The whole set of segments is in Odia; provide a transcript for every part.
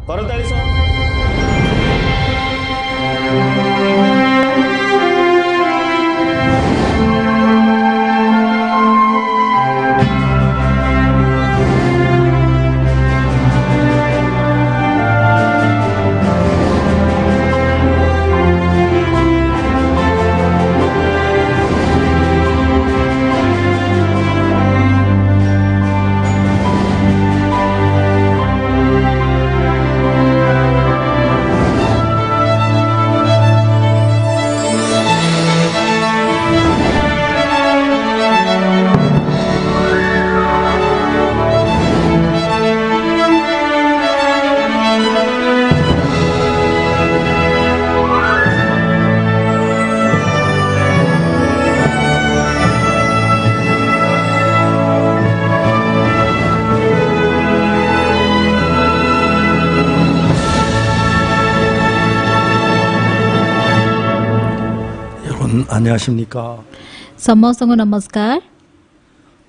କରତାଳି ସହ 안녕하십니까. ସମସ୍ତଙ୍କୁ ନମସ୍କାର।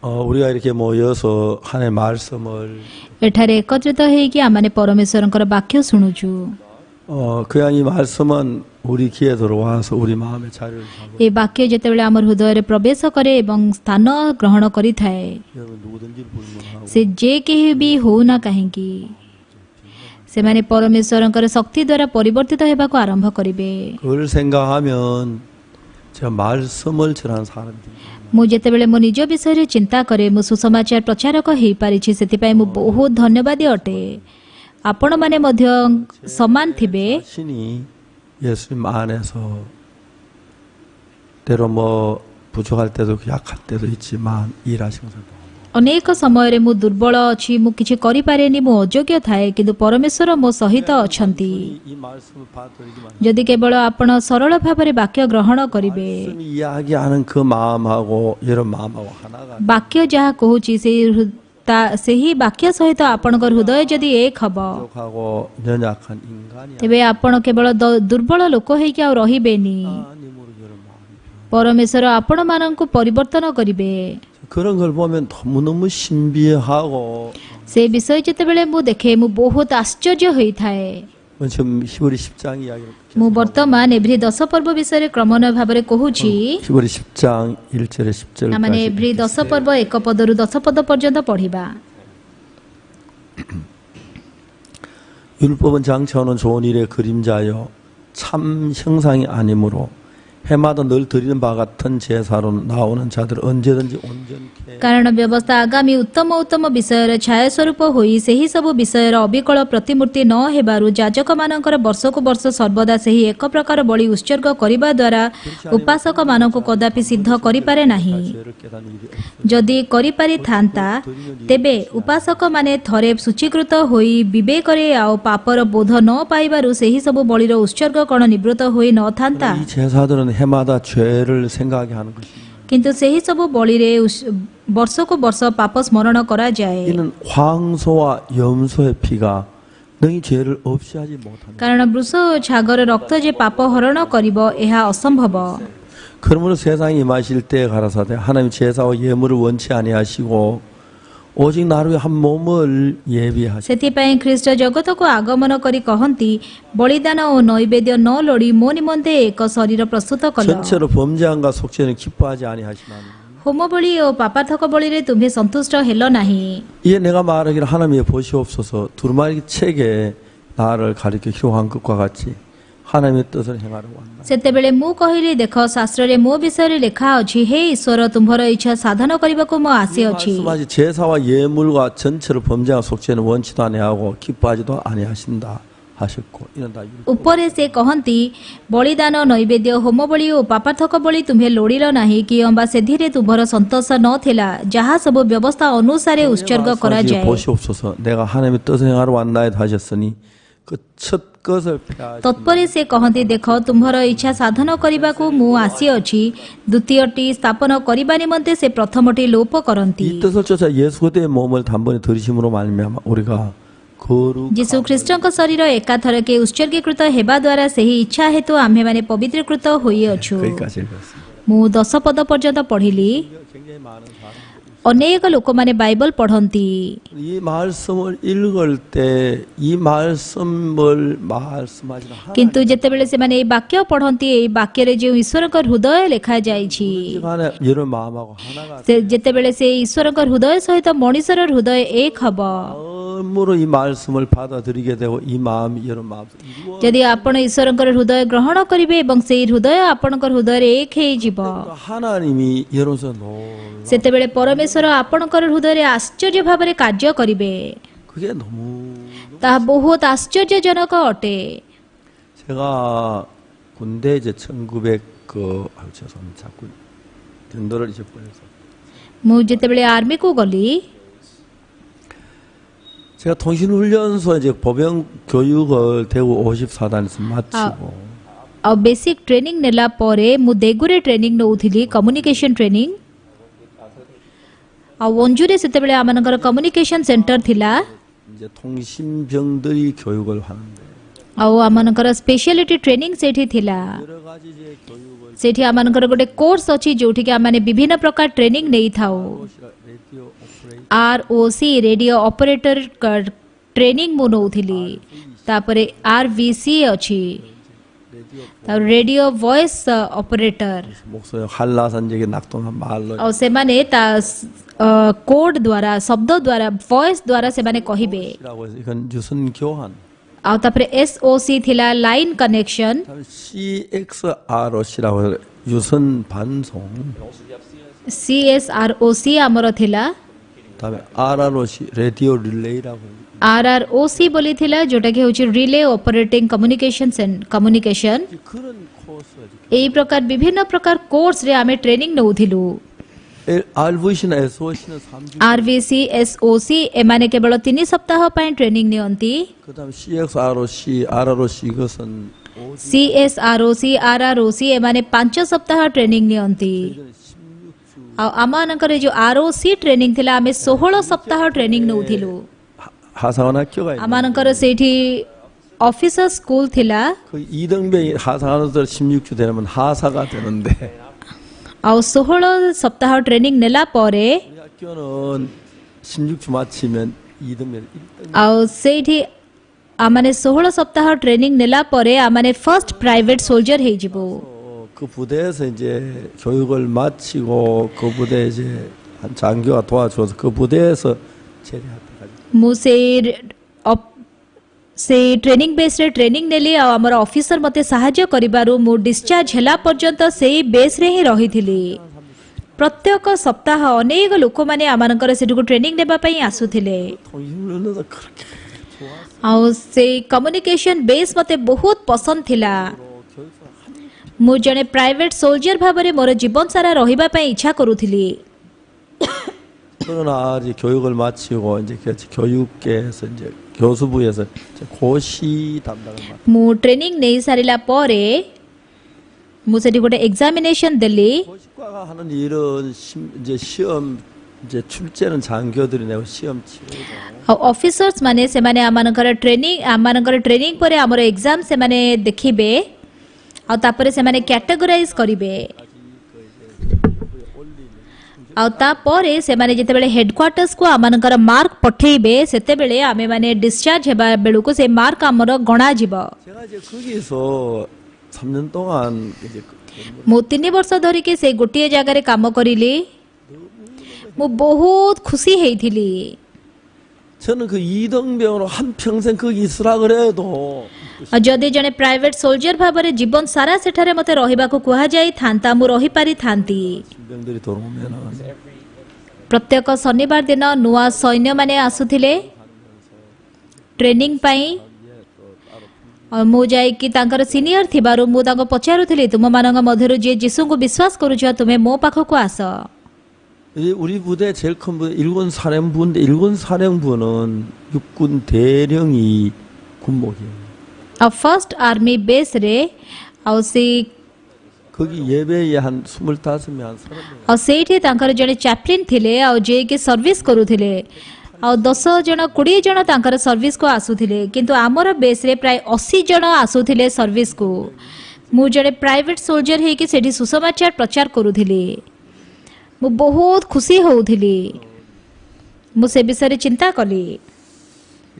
우리가 이렇게 모여서 하나님의 말씀을 ଏଠାରେ ଏକତ୍ରିତ ହେଇକି ଆମମାନେ ପରମେଶ୍ୱରଙ୍କର ବାକ୍ୟ ଶୁଣୁଛୁ। 그냥 이 말씀은 우리 귀에 들어와서 우리 마음의 자리를 잡고 ଏ ବାକ୍ୟ ଯେତେବେଳେ ଆମର ହୃଦୟରେ ପ୍ରବେଶ କରେ ଏବଂ ସ୍ଥାନ ଗ୍ରହଣ କରିଥାଏ, 여러분 누구든지 불문하고 ସେ ଯେ କେହି ବି ହଉନା କାହିଁକି ସେମାନେ ପରମେଶ୍ୱରଙ୍କର ଶକ୍ତି ଦ୍ୱାରା ପରିବର୍ତ୍ତିତ ହେବାକୁ ଆରମ୍ଭ କରିବେ। 그걸 생각하면 제가 말씀을 전하는 사람입니다. ମୁଁ ଯେତେବେଳେ ମୋ ନିଜ ବିଷୟରେ ଚିନ୍ତା କରେ ମୁଁ ସୁସମାଚାର ପ୍ରଚାରକ ହେଇପାରିଛି, ସେଥିପାଇଁ ମୁଁ ବହୁତ ଧନ୍ୟବାଦୀ ଅଟେ। ଆପଣମାନେ ମଧ୍ୟ ସମାନ ଥିବେ। 자신이 예수님 안에서 때로 뭐 부족할 때도 약할 때도 있지만 일하시는 것을 ଅନେକ ସମୟରେ ମୁଁ ଦୁର୍ବଳ ଅଛି, ମୁଁ କିଛି କରିପାରେନି, ମୁଁ ଅଯୋଗ୍ୟ ଥାଏ, କିନ୍ତୁ ପରମେଶ୍ୱର ମୋ ସହିତ ଅଛନ୍ତି। 이 말씀을 받아들이기만 ଯଦି କେବଳ ଆପଣ ସରଳ ଭାବରେ ବାକ୍ୟ ଗ୍ରହଣ କରିବେ, 말씀이 이야기하는 그 마음하고 여러분 마음하고 하나가 ବାକ୍ୟ ଯାହା କହୁଛି ସେହି ବାକ୍ୟ ସହିତ ଆପଣଙ୍କ ହୃଦୟ ଯଦି ଏକ ହବ, 부족하고 연약한 인간이 ତେବେ ଆପଣ କେବଳ ଦୁର୍ବଳ ଲୋକ ହେଇକି ଆଉ ରହିବେନି। 하나님으로 여러분 마음이 ପରମେଶ୍ୱର ଆପଣମାନଙ୍କୁ ପରିବର୍ତ୍ତନ କରିବେ। 그런 걸 보면 너무너무 신비하고 ସେ ବିଷୟ ଯେତେବେଳେ ମୁଁ ଦେଖେ ମୁଁ ବହୁତ ଆଶ୍ଚର୍ଯ୍ୟ ହୋଇଥାଏ। 지금 히브리 10장 이야기를 ମୁଁ ବର୍ତ୍ତମାନ ଏଭ୍ରି 10 ପର୍ବ ବିଷୟରେ କ୍ରମନ୍ୱୟ ଭାବରେ କହୁଛି। 히브리 10장 1절에 10절까지 ଆମେ ଏଭ୍ରି 10 ପର୍ବ 1 ପଦରୁ 10 ପଦ ପର୍ଯ୍ୟନ୍ତ ପଢିବା। 율법은 장차오는 좋은 일의 그림자여 참 형상이 아니므로 해마다 늘 드리는 바 같은 제사로 나오는 자들 언제든지 온전케 କାରଣ ବ୍ୟବସ୍ଥା ଆଗାମୀ ଉତ୍ତମ ଉତ୍ତମ ବିଷୟର ଛାୟା ସ୍ୱରୂପ ହୋଇ ସେହି ସବୁ ବିଷୟର ଅବିକଳ ପ୍ରତିମୂର୍ତ୍ତି ନ ହେବାରୁ ଯାଜକମାନଙ୍କର ବର୍ଷକୁ ବର୍ଷ ସର୍ବଦା ସେହି ଏକ ପ୍ରକାର ବଳି ଉତ୍ସର୍ଗ କରିବା ଦ୍ୱାରା ଉପାସକମାନଙ୍କୁ କଦାପି ସିଦ୍ଧ କରିପାରେ ନାହିଁ। 죄를 깨닫는 일이 없어. ଯଦି କରିପାରିଥାନ୍ତା ତେବେ ଉପାସକମାନେ ଥରେ ଶୁଚୀକୃତ ହୋଇ ବିବେକରେ ଆଉ ପାପର ବୋଧ ନ ପାଇବାରୁ ସେହି ସବୁ ବଳିର ଉତ୍ସର୍ଗ କ'ଣ ନିବୃତ୍ତ ହୋଇ ନଥାନ୍ତା? 이 제사들은 해마다 죄를 생각하게 하는 것입니다. କିନ୍ତୁ ସେହି ସବୁ ବଳିରେ ବର୍ଷକୁ ବର୍ଷ ପାପ ସ୍ମରଣ କରାଯାଏ। 이는 황소와 염소의 피가 너희 죄를 없이 하지 못한다. କାରଣ ବୃଷ ଓ ଛାଗର ରକ୍ତ ଯେ ପାପ ହରଣ କରିବ ଏହା ଅସମ୍ଭବ। 그러므로 세상에 임하실 때 가라사대 하나님 제사와 예물을 원치 아니하시고 오직 나를 위해 한 몸을 예비하시고 ସେଥିପାଇଁ ଖ୍ରୀଷ୍ଟ ଜଗତକୁ ଆଗମନ କରି କହନ୍ତି, ବଳିଦାନ ଓ ନୈବେଦ୍ୟ ନ ଲୋଡ଼ି ମୋ ନିମନ୍ତେ ଏକ ଶରୀର ପ୍ରସ୍ତୁତ କଲ। 전체로 범죄함과 속죄는 기뻐하지 아니하시나니 ହୋମ ବଳି ଓ ପାପାର୍ଥକ ବଳିରେ ତୁମ୍ଭେ ସନ୍ତୁଷ୍ଟ ହେଲ ନାହିଁ। 이에 내가 말하기를 하나님의 보시옵소서 두루마리 책에 나를 가리켜 기록한 것과 같이 하나님의 뜻을 행하려고 한다. ସେତେବେଳେ ମୁଁ କହିଲି, ଦେଖ ଶାସ୍ତ୍ରରେ ମୋ ବିଷୟରେ ଲେଖା ଅଛି, ହେ ଈଶ୍ୱର ତୁମ୍ଭର ଇଚ୍ଛା ସାଧନ କରିବାକୁ ମୁଁ ଆସିଅଛି। 말씀하시 제사와 예물과 전체로 범죄와 속죄는 원치도 아니하고 기뻐하지도 아니하신다 하셨고 이런 다 ଉପରେ ସେ କହନ୍ତି, ବଳିଦାନ ନୈବେଦ୍ୟ ହୋମ ବଳି ଓ ପାପାର୍ଥକ ବଳି ତୁମ୍ଭେ ଲୋଡ଼ିଲ ନାହିଁ କି ଅମ୍ବା ସେଥିରେ ତୁମ୍ଭର ସନ୍ତୋଷ ନଥିଲା, ଯାହା ସବୁ ବ୍ୟବସ୍ଥା ଅନୁସାରେ ଉତ୍ସର୍ଗ କରାଯାଏ। 보시옵소서 내가 하나님의 뜻을 행하러 왔나이다 하셨으니 그 첫 것을 폐하시 ତତ୍ପରେ ସେ କହନ୍ତି, ଦେଖ ତୁମ୍ଭର ଇଚ୍ଛା ସାଧନ କରିବାକୁ ମୁଁ ଆସିଅଛି, ଦ୍ୱିତୀୟଟି ସ୍ଥାପନ କରିବା ନିମନ୍ତେ ସେ ପ୍ରଥମଟି ଲୋପ କରନ୍ତି। 이 뜻을 쫓아 예수 그대의 몸을 단번에 들이심으로 말미암아 우리가 거룩 ଯୀଶୁ ଖ୍ରୀଷ୍ଟଙ୍କ ଶରୀର ଏକାଥରକେ ଉତ୍ସର୍ଗୀକୃତ ହେବା ଦ୍ୱାରା ସେହି ଇଚ୍ଛା ହେତୁ ଆମ୍ଭେମାନେ ପବିତ୍ରୀକୃତ ହୋଇଅଛୁ। 거기까지 읽었습니다. ମୁଁ 10 ପଦ ପର୍ଯ୍ୟନ୍ତ ପଢିଲି। 굉장히 많은 사람 ଅନେକ ଲୋକମାନେ ବାଇବଲ ପଢ଼ନ୍ତି। 이 말씀을 읽을 때 이 말씀을 말씀하시는 କିନ୍ତୁ ଯେତେବେଳେ ସେମାନେ ଏହି ବାକ୍ୟ ପଢ଼ନ୍ତି, ଏହି ବାକ୍ୟରେ ଯେଉଁ ଈଶ୍ୱରଙ୍କ ହୃଦୟ ଲେଖାଯାଇଛି, 하나님 이런 마음하고 하나가 ଯେତେବେଳେ ସେ ଈଶ୍ୱରଙ୍କ ହୃଦୟ ସହିତ ମଣିଷର ହୃଦୟ ଏକ ହବ, 마음으로 이 말씀을 받아들이게 되고 이 마음이 이런 마음 이루어 ଯଦି ଆପଣ ଈଶ୍ୱରଙ୍କର ହୃଦୟ ଗ୍ରହଣ କରିବେ ଏବଂ ସେହି ହୃଦୟ ଆପଣଙ୍କ ହୃଦୟରେ ଏକ ହେଇଯିବ, 하나님이 이로서 놀라 ସେତେବେଳେ ପରମେଶ୍ୱର ଆପଣଙ୍କର ହୃଦୟରେ ଆଶ୍ଚର୍ଯ୍ୟ ଭାବରେ କାର୍ଯ୍ୟ କରିବେ। 그게 너무 ତାହା ବହୁତ ଆଶ୍ଚର୍ଯ୍ୟଜନକ ଅଟେ। 제가 군대 이제 1900 죄송합니다. 자꾸 전도를 잊어버려서 ମୁଁ ଯେତେବେଳେ ଆର୍ମିକୁ ଗଲି, 제가 통신훈련소 이제 보병 교육을 대구 54단에서 마치고 ଆଉ ବେସିକ୍ ଟ୍ରେନିଂ ନେଲା ପରେ ମୁଁ ଦେଗୁରେ ଟ୍ରେନିଂ ନେଉଥିଲି, କମ୍ୟୁନିକେସନ୍ ଟ୍ରେନିଂ। ଆଉ ଅଞ୍ଜୁରେ ସେତେବେଳେ ଆମମାନଙ୍କର କମ୍ୟୁନିକେସନ୍ ସେଣ୍ଟର ଥିଲା। 이제 통신병들이 교육을 하는데 ଆଉ ଆମମାନଙ୍କର ସ୍ପେଶିଆଲିଟି ଟ୍ରେନିଂ ସେଇଠି ଥିଲା। 여러 가지 이제 교육을 ସେଇଠି ଆମମାନଙ୍କର ଗୋଟେ କୋର୍ସ ଅଛି ଯୋଉଠିକି ଆମମାନେ ବିଭିନ୍ନ ପ୍ରକାର ଟ୍ରେନିଂ ନେଇଥାଉ। Radio operator ROC radio operator training ମୁଁ ନେଉଥିଲି। ତାପରେ RVC ଅଛି, ତାପରେ ରେଡିଓ ଭଏସ୍ ଅପରେଟର। 목소리 한라산역에 낙동한 말로 ଆଉ ସେମାନେ ତା କୋଡ୍ ଦ୍ୱାରା, ଶବ୍ଦ ଦ୍ୱାରା, ଭଏସ୍ ଦ୍ୱାରା ସେମାନେ କହିବେ। 라고 해서 이건 유선 교환 ଆଉ ତାପରେ SOC ଥିଲା ଲାଇନ୍ କନେକ୍ସନ। 다음에 CXROC라고 해서 유선 반송 CSROC ଆମର ଥିଲା। 다음에 RROC रेडियो रिले이라고 해서 RROC ବୋଲି ଥିଲା, ଯୋଉଟାକି ହେଉଛି ରିଲେ ଅପରେଟିଂ କମ୍ୟୁନିକେସନ୍। 그런 코스죠. ଏହି ପ୍ରକାର ବିଭିନ୍ନ ପ୍ରକାର କୋର୍ସରେ ଆମେ training ନେଉଥିଲୁ। RVC나 SOC는 3주 RVC, SOC ଏମାନେ କେବଳ 3 ସପ୍ତାହ ପାଇଁ ଟ୍ରେନିଂ ନିଅନ୍ତି। 그다음에 CXROC, RROC 이것은 CSROC, RROC ଏମାନେ 5 ସପ୍ତାହ ଟ୍ରେନିଂ ନିଅନ୍ତି। 16주 ଆଉ ଆମମାନଙ୍କର ଯୋଉ ROC ଟ୍ରେନିଂ ଥିଲା, ଆମେ 16 ସପ୍ତାହ ଟ୍ରେନିଂ ନେଉଥିଲୁ। 하상원 학교가 있는 ଆମମାନଙ୍କର ସେଇଠି ଅଫିସର ସ୍କୁଲ ଥିଲା। 그 이등병이 하상원에서 16주 되면 하사가 되는데 ଆଉ 16 ସପ୍ତାହ ଟ୍ରେନିଂ ନେଲା ପରେ 우리 학교는 16주 마치면 이등병 1등 ଆଉ ସେଇଠି ଆମମାନେ 16 ସପ୍ତାହ ଟ୍ରେନିଂ ନେଲା ପରେ ଆମମାନେ ଫର୍ଷ୍ଟ ପ୍ରାଇଭେଟ ସୋଲଜର ହେଇଯିବୁ। 그 부대에서 이제 교육을 마치고 그 부대 이제 한 장교가 도와줘서 그 부대에서 제대하다가 ମୁଁ ସେ ଟ୍ରେନିଂ ବେସ୍ରେ ଟ୍ରେନିଂ ନେଲି। ଆଉ ଆମର ଅଫିସର ମୋତେ ସାହାଯ୍ୟ କରିବାରୁ ମୁଁ ଡିସଚାର୍ଜ ହେଲା ପର୍ଯ୍ୟନ୍ତ ସେଇ ବେସ୍ରେ ହିଁ ରହିଥିଲି। ପ୍ରତ୍ୟେକ ସପ୍ତାହ ଅନେକ ଲୋକମାନେ ଆମମାନଙ୍କର ସେଠିକୁ ଟ୍ରେନିଂ ନେବା ପାଇଁ ଆସୁଥିଲେ। 통신훈련에서 그렇게 좋았어. ଆଉ ସେଇ କମ୍ୟୁନିକେସନ୍ ବେସ୍ ମୋତେ ବହୁତ ପସନ୍ଦ ଥିଲା। ମୁଁ ଜଣେ ପ୍ରାଇଭେଟ ସୋଲଜର ଭାବରେ ମୋର ଜୀବନ ସାରା ରହିବା ପାଇଁ ଇଚ୍ଛା କରୁଥିଲି। 그러나 이제 교육을 마치고 이제 교육계에서 이제 교수부에서 이제 고시 담당을 맡. ମୁଁ ଟ୍ରେନିଂ ନେଇ ସାରିଲା ପରେ ମୁଁ ସେଠି ଗୋଟେ ଏକ୍ଜାମିନେସନ୍ ଦେଲି। 고시과가 하는 일은 이제 시험 이제 출제는 장교들이 내고 시험 치르고 ଆଉ ଅଫିସର୍ସ ମାନେ ସେମାନେ ଆମମାନଙ୍କର ଟ୍ରେନିଂ ପରେ ଆମର ଏକ୍ଜାମ ସେମାନେ ଦେଖିବେ। ଆଉ ତାପରେ ସେମାନେ କ୍ୟାଟେଗୋରାଇଜ କରିବେ। ଆଉ ତାପରେ ସେମାନେ ଯେତେବେଳେ ହେଡକ୍ୱାର୍ଟର୍ସକୁ ଆମମାନଙ୍କର ମାର୍କ ପଠେଇବେ, ସେତେବେଳେ ଆମେମାନେ ଡିସଚାର୍ଜ ହେବା ବେଳକୁ ସେ ମାର୍କ ଆମର ଗଣାଯିବ। 제가 이제 거기서 3년 동안 이제 ମୁଁ 3 ବର୍ଷ ଧରିକି ସେ ଗୋଟିଏ ଜାଗାରେ କାମ କରିଲି। ମୁଁ ବହୁତ ଖୁସି ହେଇଥିଲି। 저는 그 이등병으로 한 평생 거기 있으라 그래도 ଆଉ ଯଦି ଜଣେ ପ୍ରାଇଭେଟ ସୋଲଜର ଭାବରେ ଜୀବନ ସାରା ସେଠାରେ ମୋତେ ରହିବାକୁ କୁହାଯାଇଥାନ୍ତା, ମୁଁ ରହିପାରିଥାନ୍ତି। 신병들이 들어오면은 ପ୍ରତ୍ୟେକ ଶନିବାର ଦିନ ନୂଆ ସୈନ୍ୟମାନେ ଆସୁଥିଲେ ଟ୍ରେନିଂ ପାଇଁ। ଆଉ ମୁଁ ଯାଇକି ତାଙ୍କର ସିନିୟର ଥିବାରୁ ମୁଁ ତାଙ୍କୁ ପଚାରୁଥିଲି, ତୁମମାନଙ୍କ ମଧ୍ୟରୁ ଯିଏ ଯୀଶୁଙ୍କୁ ବିଶ୍ୱାସ କରୁଛ, ତୁମେ ମୋ ପାଖକୁ ଆସ। 이제 우리 부대 제일 큰 부대 일군 사령부인데 일군 사령부는 육군 대령이 군목이에요. ଆଉ ଫର୍ଷ୍ଟ ଆର୍ମି ବେସ୍ରେ ଆଉ ସେ 거기 예배에 한 25명 한 30명 ଆଉ ସେଇଠି ତାଙ୍କର ଜଣେ ଚାପ୍ଲିନ୍ ଥିଲେ, ଆଉ ଯିଏକି ସର୍ଭିସ୍ କରୁଥିଲେ। ଆଉ 10 ଜଣ 20 ଜଣ ତାଙ୍କର ସର୍ଭିସକୁ ଆସୁଥିଲେ, କିନ୍ତୁ ଆମର ବେସ୍ରେ ପ୍ରାୟ 80 ଜଣ ଆସୁଥିଲେ ସର୍ଭିସକୁ। ମୁଁ ଜଣେ ପ୍ରାଇଭେଟ ସୋଲଜର ହେଇକି ସେଠି ସୁସମାଚାର ପ୍ରଚାର କରୁଥିଲି। ମୁଁ ବହୁତ ଖୁସି ହଉଥିଲି ମୁଁ ସେ ବିଷୟରେ ଚିନ୍ତା କଲି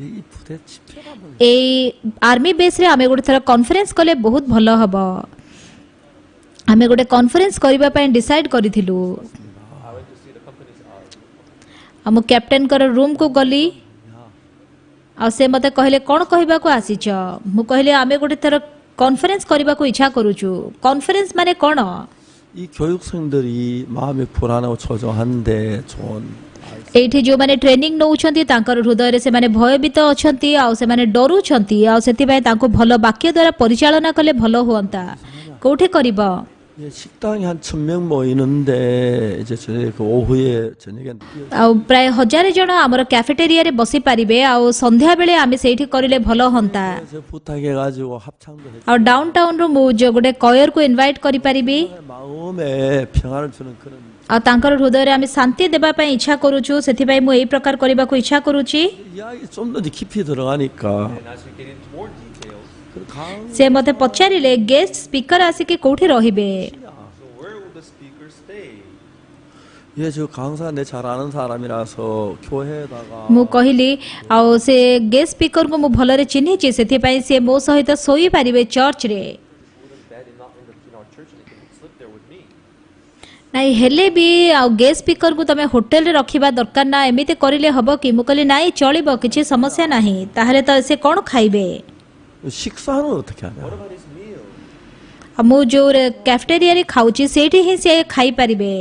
이 부대 집회가 뭐 ଏଇ ଆର୍ମି ବେସ୍ରେ ଆମେ ଗୋଟେ ଥର କନଫରେନ୍ସ କଲେ ବହୁତ ଭଲ ହବ ଆମେ ଗୋଟେ କନଫରେନ୍ସ କରିବା ପାଇଁ ଡିସାଇଡ୍ କରିଥିଲୁ ଆଉ ମୁଁ କ୍ୟାପ୍ଟେନଙ୍କର ରୁମ୍କୁ ଗଲି ଆଉ ସେ ମୋତେ କହିଲେ କ'ଣ କହିବାକୁ ଆସିଛ ମୁଁ କହିଲି ଆମେ ଗୋଟେ ଥର କନଫରେନ୍ସ କରିବାକୁ ଇଚ୍ଛା କରୁଛୁ କନଫରେନ୍ସ ମାନେ କ'ଣ 이 교육생들이 마음이 불안하고 초조한데 좋은 ଏଇଠି ଯେଉଁମାନେ ଟ୍ରେନିଂ ନେଉଛନ୍ତି ତାଙ୍କର ହୃଦୟରେ ସେମାନେ ଭୟଭୀତ ଅଛନ୍ତି ଆଉ ସେମାନେ ଡରୁଛନ୍ତି ଆଉ ସେଥିପାଇଁ ତାଙ୍କୁ ଭଲ ବାକ୍ୟ ଦ୍ୱାରା ପରିଚାଳନା କଲେ ଭଲ ହୁଅନ୍ତା କୋଉଠି କରିବ 예, 식당에 한 1000명 모이는데 이제 저녁에 그 오후에 저녁에 ଆଉ ପ୍ରାୟ 1000 ଜଣ ଆମର କ୍ୟାଫେଟେରିଆରେ ବସିପାରିବେ ଆଉ ସନ୍ଧ୍ୟାବେଳେ ଆମେ ସେଇଠି କରିଲେ ଭଲ ହୁଅନ୍ତା 제가 부탁해가지고 합창도 했 ଆଉ ଡାଉନ ଟାଉନରୁ ମୁଁ ଯୋଉ ଗୋଟେ କୟରକୁ ଇନଭାଇଟ୍ କରିପାରିବି 마음에 평안을 주는 그런 ଆଉ ତାଙ୍କର ହୃଦୟରେ ଆମେ ଶାନ୍ତି ଦେବା ପାଇଁ ଇଚ୍ଛା କରୁଛୁ ସେଥିପାଇଁ ମୁଁ ଏଇ ପ୍ରକାର କରିବାକୁ ଇଚ୍ଛା କରୁଛି 이야기 좀 더 깊이 들어가니까 그 강, ସେ ମୋତେ ପଚାରିଲେ ଗେଷ୍ଟ ସ୍ପିକର ଆସିକି କୋଉଠି ରହିବେ So where will the speaker stay? 예, 저 강사 내 잘 아는 사람이라서 교회에다가 ମୁଁ କହିଲି ଆଉ ସେ ଗେଷ୍ଟ ସ୍ପିକରକୁ ମୁଁ ଭଲରେ ଚିହ୍ନିଛି ସେଥିପାଇଁ ସେ ମୋ ସହିତ ଶୋଇପାରିବେ ଚର୍ଚ୍ଚରେ Put a bed in our church and they can sleep there with me. ନାଇଁ ହେଲେ ବି ଆଉ ଗେଷ୍ଟ ସ୍ପିକରକୁ ତମେ ହୋଟେଲରେ ରଖିବା ଦରକାର ନା ଏମିତି କରିଲେ ହବ କି ମୁଁ କହିଲି ନାଇଁ ଚଳିବ କିଛି ସମସ୍ୟା ନାହିଁ ତାହେଲେ ତ ସେ କ'ଣ ଖାଇବେ 식사는 어떻게 하냐? What about his meal? ଆଉ ମୁଁ ଯୋଉ କ୍ୟାଫେଟେରିଆରେ ଖାଉଛି ସେଇଠି ହିଁ ସେ ଖାଇପାରିବେ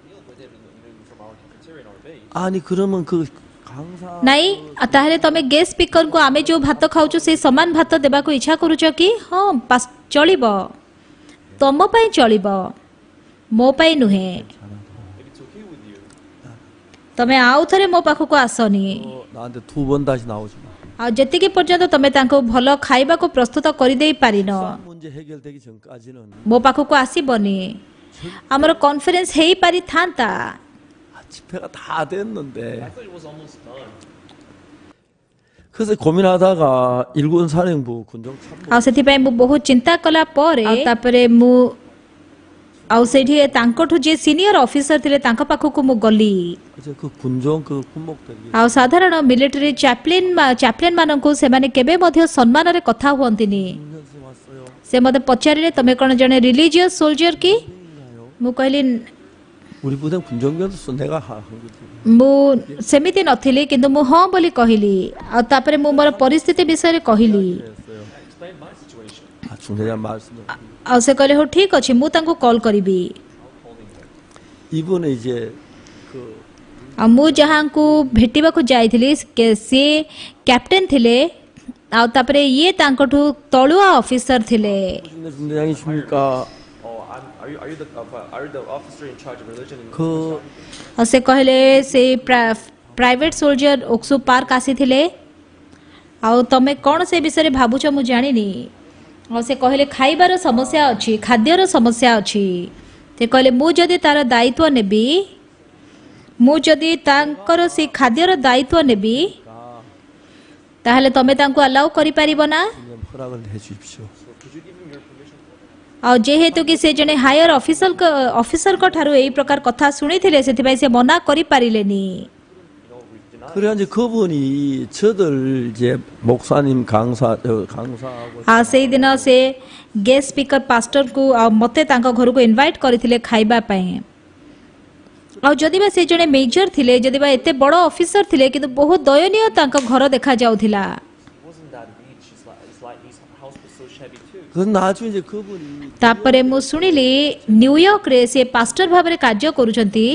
Meal with him from our cafeteria in our base. 아니 그러면 그 강사 ନାଇଁ ଆଉ ତାହେଲେ ତମେ ଗେଷ୍ଟ ସ୍ପିକରକୁ ଆମେ ଯୋଉ ଭାତ ଖାଉଛୁ ସେଇ ସମାନ ଭାତ ଦେବାକୁ ଇଚ୍ଛା କରୁଛ କି ହଁ ଚଳିବ ତମ ପାଇଁ ଚଳିବ ମୋ ପାଇଁ ନୁହେଁ If it's okay with you, ତମେ ଆଉ ଥରେ ମୋ ପାଖକୁ ଆସନି 나한테 두 번 다시 나오지 마. ଆଉ ଯେତିକି ପର୍ଯ୍ୟନ୍ତ ତମେ ତାଙ୍କୁ ଭଲ ଖାଇବାକୁ ପ୍ରସ୍ତୁତ କରିଦେଇ ପାରିନ 문제 해결되기 전까지는 ମୋ ପାଖକୁ ଆସିବନି ଆମର conference ହେଇପାରିଥାନ୍ତା 아, 집회가 다 됐는데 I thought it was almost done. 그래서 고민하다가 일군 사령부 군정 참모 ଆଉ ସେଥିପାଇଁ ମୁଁ ବହୁତ ଚିନ୍ତା କଲା ପରେ ଆଉ ତାପରେ ମୁଁ ଆଉ ସେଇଠି ତାଙ୍କଠୁ ଯିଏ ସିନିୟର ଅଫିସର ଥିଲେ ତାଙ୍କ ପାଖକୁ ମୁଁ ଗଲି 이제 그 군정 그 군목들이 ଆଉ ସାଧାରଣ ମିଲିଟାରୀ ଚାପ୍ଲେନ୍ ମାନଙ୍କୁ ସେମାନେ କେବେ ମଧ୍ୟ ସମ୍ମାନରେ କଥା ହୁଅନ୍ତିନି 연수 왔어요. ସେ ମୋତେ ପଚାରିଲେ ତମେ କ'ଣ ଜଣେ ରିଲିଜିୟସ୍ ସୋଲଜର କି ମୁଁ କହିଲି 우리 부대 군정교수 내가 한 거지. ମୁଁ ସେମିତି ନଥିଲି କିନ୍ତୁ ମୁଁ ହଁ ବୋଲି କହିଲି ଆଉ ତାପରେ ମୁଁ ମୋର ପରିସ୍ଥିତି ବିଷୟରେ କହିଲି 그랬어요. I explained my situation. 아, 중대장 말씀을 ଆଉ ସେ କହିଲେ ହଉ ଠିକ୍ ଅଛି ମୁଁ ତାଙ୍କୁ କଲ୍ କରିବି 이번에 이제 그 ଆଉ ମୁଁ ଯାହାଙ୍କୁ ଭେଟିବାକୁ ଯାଇଥିଲି ସିଏ କ୍ୟାପ୍ଟେନ୍ ଥିଲେ ଆଉ ତାପରେ ଇଏ ତାଙ୍କଠୁ ତଳୁଆ ଅଫିସର ଥିଲେ 중대장이십니까? Are you the officer in charge of religion? 그 ଆଉ ସେ କହିଲେ ସେ ପ୍ରାଇଭେଟ ସୋଲଜର ଓକ୍ସୁ ପାର୍କ ଆସିଥିଲେ ଆଉ ତମେ କ'ଣ ସେ ବିଷୟରେ ଭାବୁଛ ମୁଁ ଜାଣିନି ଆଉ ସେ କହିଲେ ଖାଇବାର ସମସ୍ୟା ଅଛି ଖାଦ୍ୟର ସମସ୍ୟା ଅଛି ସେ କହିଲେ ମୁଁ ଯଦି ତାର ଦାୟିତ୍ୱ ନେବି ମୁଁ ଯଦି ତାଙ୍କର ସେ ଖାଦ୍ୟର ଦାୟିତ୍ୱ ନେବି ତାହେଲେ ତମେ ତାଙ୍କୁ ଆଲାଉ କରିପାରିବ ନା 허락을 해주십시오. ଆଉ ଯେହେତୁ କି ସେ ଜଣେ ହାୟର ଅଫିସରଙ୍କ ଠାରୁ ଏଇ ପ୍ରକାର କଥା ଶୁଣିଥିଲେ ସେଥିପାଇଁ ସେ ମନା କରିପାରିଲେନି 그래 이제 그분이 저들 이제 목사님 강사하고 ଆଉ ସେଇଦିନ ସେ ଗେଷ୍ଟ ସ୍ପିକର ପାଷ୍ଟରକୁ ଆଉ ମୋତେ ତାଙ୍କ ଘରକୁ ଇନଭାଇଟ୍ କରିଥିଲେ ଖାଇବା ପାଇଁ ଆଉ ଯଦିବା ସେ ଜଣେ ମେଜର ଥିଲେ ଯଦିବା ଏତେ ବଡ଼ ଅଫିସର ଥିଲେ କିନ୍ତୁ ବହୁତ ଦୟନୀୟ ତାଙ୍କ ଘର ଦେଖାଯାଉଥିଲା He wasn't that rich. His house was so shabby too. 그 나중에 이제 그분이 ତାପରେ ମୁଁ ଶୁଣିଲି ନ୍ୟୁୟର୍କରେ ସେ ପାଷ୍ଟର ଭାବରେ କାର୍ଯ୍ୟ କରୁଛନ୍ତି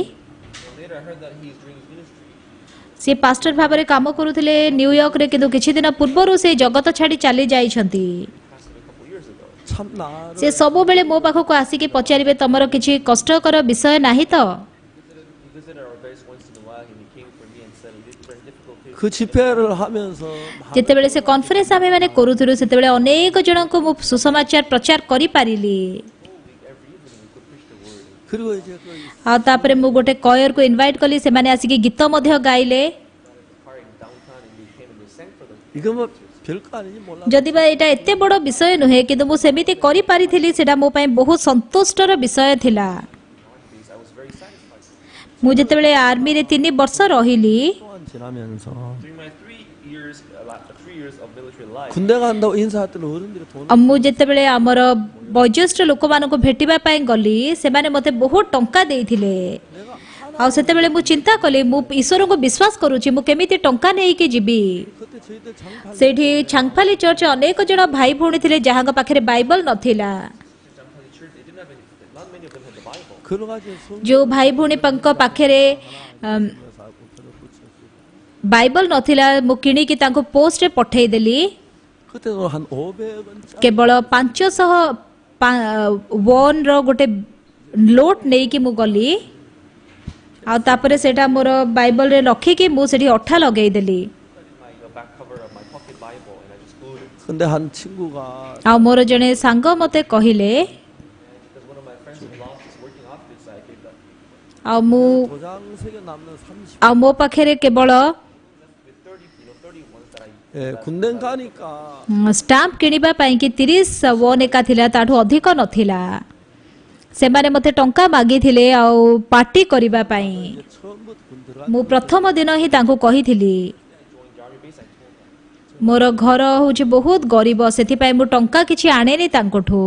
Later, I heard that he is doing his ministry. ସେ ପାଷ୍ଟର ଭାବରେ କାମ କରୁଥିଲେ ନ୍ୟୁୟର୍କରେ କିନ୍ତୁ କିଛି ଦିନ ପୂର୍ବରୁ ସେ ଜଗତ ଛାଡ଼ି ଚାଲି ଯାଇଛନ୍ତି Passed away a couple years ago. 참 나를 ସେ ସବୁବେଳେ ମୋ ପାଖକୁ ଆସିକି ପଚାରିବେ ତମର କିଛି କଷ୍ଟକର ବିଷୟ ନାହିଁ ତ He visited our base once in a while and he came for me and said, "These are difficult things." 그 집회를 하면서 ଯେତେବେଳେ ସେ କନଫରେନ୍ସ ଆମେମାନେ କରୁଥିଲୁ ସେତେବେଳେ ଅନେକ ଜଣଙ୍କୁ ମୁଁ ସୁସମାଚାର ପ୍ରଚାର କରିପାରିଲି 그리고 이제 그 ଆଉ ତାପରେ ମୁଁ ଗୋଟେ କୟରକୁ ଇନଭାଇଟ୍ କଲି ସେମାନେ ଆସିକି ଗୀତ ମଧ୍ୟ ଗାଇଲେ Car in downtown and they came and they sang for them. 이거 뭐 별거 아니지 몰라. ଯଦିବା ଏଇଟା ଏତେ ବଡ଼ ବିଷୟ ନୁହେଁ କିନ୍ତୁ ମୁଁ ସେମିତି କରିପାରିଥିଲି ସେଟା ମୋ ପାଇଁ ବହୁତ ସନ୍ତୁଷ୍ଟର ବିଷୟ ଥିଲା I was very satisfied. ମୁଁ ଯେତେବେଳେ ଆର୍ମିରେ 3 ବର୍ଷ ରହିଲି 동안 지나면서 During my 3 years of military life, 군대 간다고 인사할 때는 어른들이 돈 ମୁଁ ଯେତେବେଳେ ଆମର ବୟୋଜ୍ୟେଷ୍ଠ ଲୋକମାନଙ୍କୁ ଭେଟିବା ପାଇଁ ଗଲି ସେମାନେ ମୋତେ ବହୁତ ଟଙ୍କା ଦେଇଥିଲେ ଆଉ ସେତେବେଳେ ମୁଁ ଚିନ୍ତା କଲି ମୁଁ ଈଶ୍ୱରଙ୍କୁ ବିଶ୍ୱାସ କରୁଛି ମୁଁ କେମିତି ଟଙ୍କା ନେଇକି ଯିବି 그때 저희들 장팔 ସେଇଠି ଛାଙ୍ଗଫାଲି ଚର୍ଚ୍ଚ ଅନେକ ଜଣ ଭାଇ ଭଉଣୀ ଥିଲେ ଯାହାଙ୍କ ପାଖରେ ବାଇବଲ ନଥିଲା Champali Church, they didn't have any, not many of them had the Bible. 걸어가지고 성 ଯେଉଁ ଭାଇ ଭଉଣୀଙ୍କ ପାଖରେ ବାଇବଲ ନଥିଲା ମୁଁ କିଣିକି ତାଙ୍କୁ ପୋଷ୍ଟରେ ପଠେଇଦେଲି 그때도 한 500원 କେବଳ 500 ୱନ୍ର ଗୋଟେ ଲୋଟ୍ ନେଇକି ମୁଁ ଗଲି ଆଉ ତାପରେ ସେଇଟା ମୋର ବାଇବଲରେ ରଖିକି ମୁଁ ସେଠି ଅଠା ଲଗେଇଦେଲି My back cover of my pocket Bible, and I just glued it. 근데 한 친구가 ଆଉ ମୋର ଜଣେ ସାଙ୍ଗ ମୋତେ କହିଲେ Because one of my friends in law is working off this, I gave that ଆଉ ମୁଁ 도장 색에 남는 30 ଆଉ ମୋ ପାଖରେ କେବଳ with 30 ones that I. 예, 군대 가니까 stamp କିଣିବା ପାଇଁକି 30 ୱନ୍ ଏକା ଥିଲା ତାଠୁ ଅଧିକ ନଥିଲା ସେମାନେ ମୋତେ ଟଙ୍କା ମାଗିଥିଲେ ଆଉ ପାର୍ଟି କରିବା ପାଇଁ 이제 처음부터 군대 들어가 ମୁଁ ପ୍ରଥମ ଦିନ ହିଁ ତାଙ୍କୁ କହିଥିଲି Joined the army base, I told them. ମୋର ଘର ହେଉଛି ବହୁତ ଗରିବ ସେଥିପାଇଁ ମୁଁ ଟଙ୍କା କିଛି ଆଣେନି ତାଙ୍କଠୁ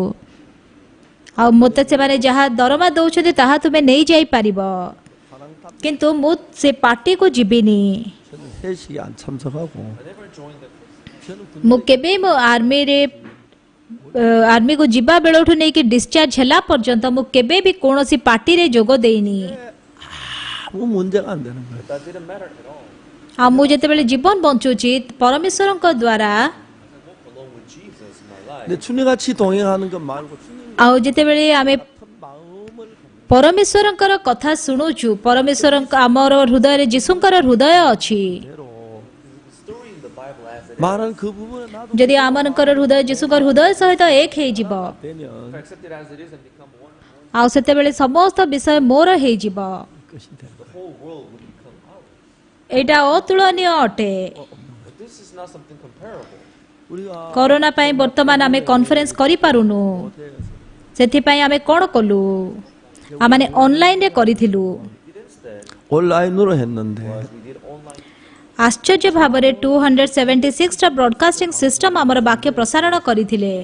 ଆଉ ମୋତେ ସେମାନେ ଯାହା ଦରମା ଦେଉଛନ୍ତି ତାହା ତୁମେ ନେଇଯାଇପାରିବ କିନ୍ତୁ ମୁଁ ସେ ପାର୍ଟିକୁ ଯିବିନି 저는 회식에 안 참석하고 I never joined the 저는 ମୁଁ କେବେ ମୋ ଆର୍ମିକୁ ଯିବା ବେଳଠୁ ନେଇକି ଡିସଚାର୍ଜ ହେଲା ପର୍ଯ୍ୟନ୍ତ ମୁଁ କେବେ ବି କୌଣସି ପାର୍ଟିରେ ଯୋଗ ଦେଇନି 아무 문제가 안 되는 거예요. that didn't matter at all. ଆଉ ମୁଁ ଯେତେବେଳେ ଜୀବନ ବଞ୍ଚୁଛି ପରମେଶ୍ୱରଙ୍କ ଦ୍ୱାରା I walked along with Jesus in my life. 근데 주님 같이 동행하는 것 말고 주님 ଆଉ ଯେତେବେଳେ ଆମେ 같은 마음을 갖는 ପରମେଶ୍ୱରଙ୍କର କଥା ଶୁଣୁଛୁ ପରମେଶ୍ୱରଙ୍କ ଆମର ହୃଦୟରେ ଯୀଶୁଙ୍କର ହୃଦୟ ଅଛି 대로 The story in the Bible as it 말하는 그 부분에 나도 ଯଦି ଆମମାନଙ୍କର ହୃଦୟ ଯୀଶୁଙ୍କର ହୃଦୟ ସହିତ ଏକ ହେଇଯିବ 되면 if I accept it as it is and become one, ଆଉ ସେତେବେଳେ ସମସ୍ତ ବିଷୟ ମୋର ହେଇଯିବ 끝이 되는 the whole world would become ours. ଏଇଟା ଅତୁଳନୀୟ ଅଟେ But this is not something comparable. 우리가 corona ପାଇଁ ବର୍ତ୍ତମାନ ଆମେ କନଫରେନ୍ସ କରିପାରୁନୁ ସେଥିପାଇଁ ଆମେ କ'ଣ କଲୁ ଆମେ ଅନଲାଇନରେ କରିଥିଲୁ We did instead 온라인으로 했는데 was we did online. ଆଶ୍ଚର୍ଯ୍ୟ ଭାବରେ 276ଟା ବ୍ରଡକାଷ୍ଟିଂ ସିଷ୍ଟମ ଆମର ବାକ୍ୟ ପ୍ରସାରଣ କରିଥିଲେ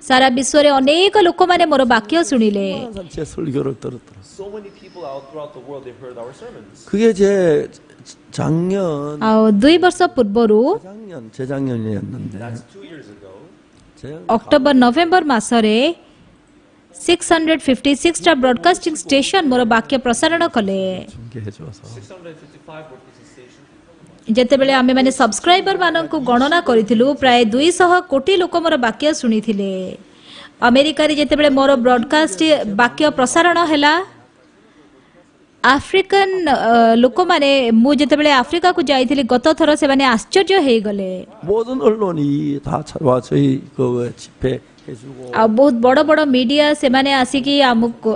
ସାରା ବିଶ୍ୱରେ ଅନେକ ଲୋକମାନେ ମୋର ବାକ୍ୟ ଶୁଣିଲେ 항상 제 설교를 들었더라고요. So many people out throughout the world, they've heard our sermons. 그게 제 작년 ଆଉ 2 ବର୍ଷ ପୂର୍ବରୁ 재작년이었는데 That's 2 years ago. October November ମାସରେ 656ଟା ବ୍ରଡକାଷ୍ଟିଂ ଷ୍ଟେସନ ମୋର ବାକ୍ୟ ପ୍ରସାରଣ କଲେ 중계해 줘서 655 broadcasting stations. ଯେତେବେଳେ ଆମେମାନେ ସବସ୍କ୍ରାଇବର ମାନଙ୍କୁ ଗଣନା କରିଥିଲୁ ପ୍ରାୟ 200 କୋଟି ଲୋକ ମୋର ବାକ୍ୟ ଶୁଣିଥିଲେ ଆମେରିକାରେ ଯେତେବେଳେ ମୋର ବ୍ରଡକାଷ୍ଟ ବାକ୍ୟ ପ୍ରସାରଣ ହେଲା ଆଫ୍ରିକାନ ଲୋକମାନେ ମୁଁ ଯେତେବେଳେ ଆଫ୍ରିକାକୁ ଯାଇଥିଲି ଗତ ଥର ସେମାନେ ଆଶ୍ଚର୍ଯ୍ୟ ହେଇଗଲେ 모든 언론이 다 찾아와 저희 그 집회 해주고 ଆଉ ବହୁତ ବଡ଼ ବଡ଼ ମିଡ଼ିଆ ସେମାନେ ଆସିକି ଆମକୁ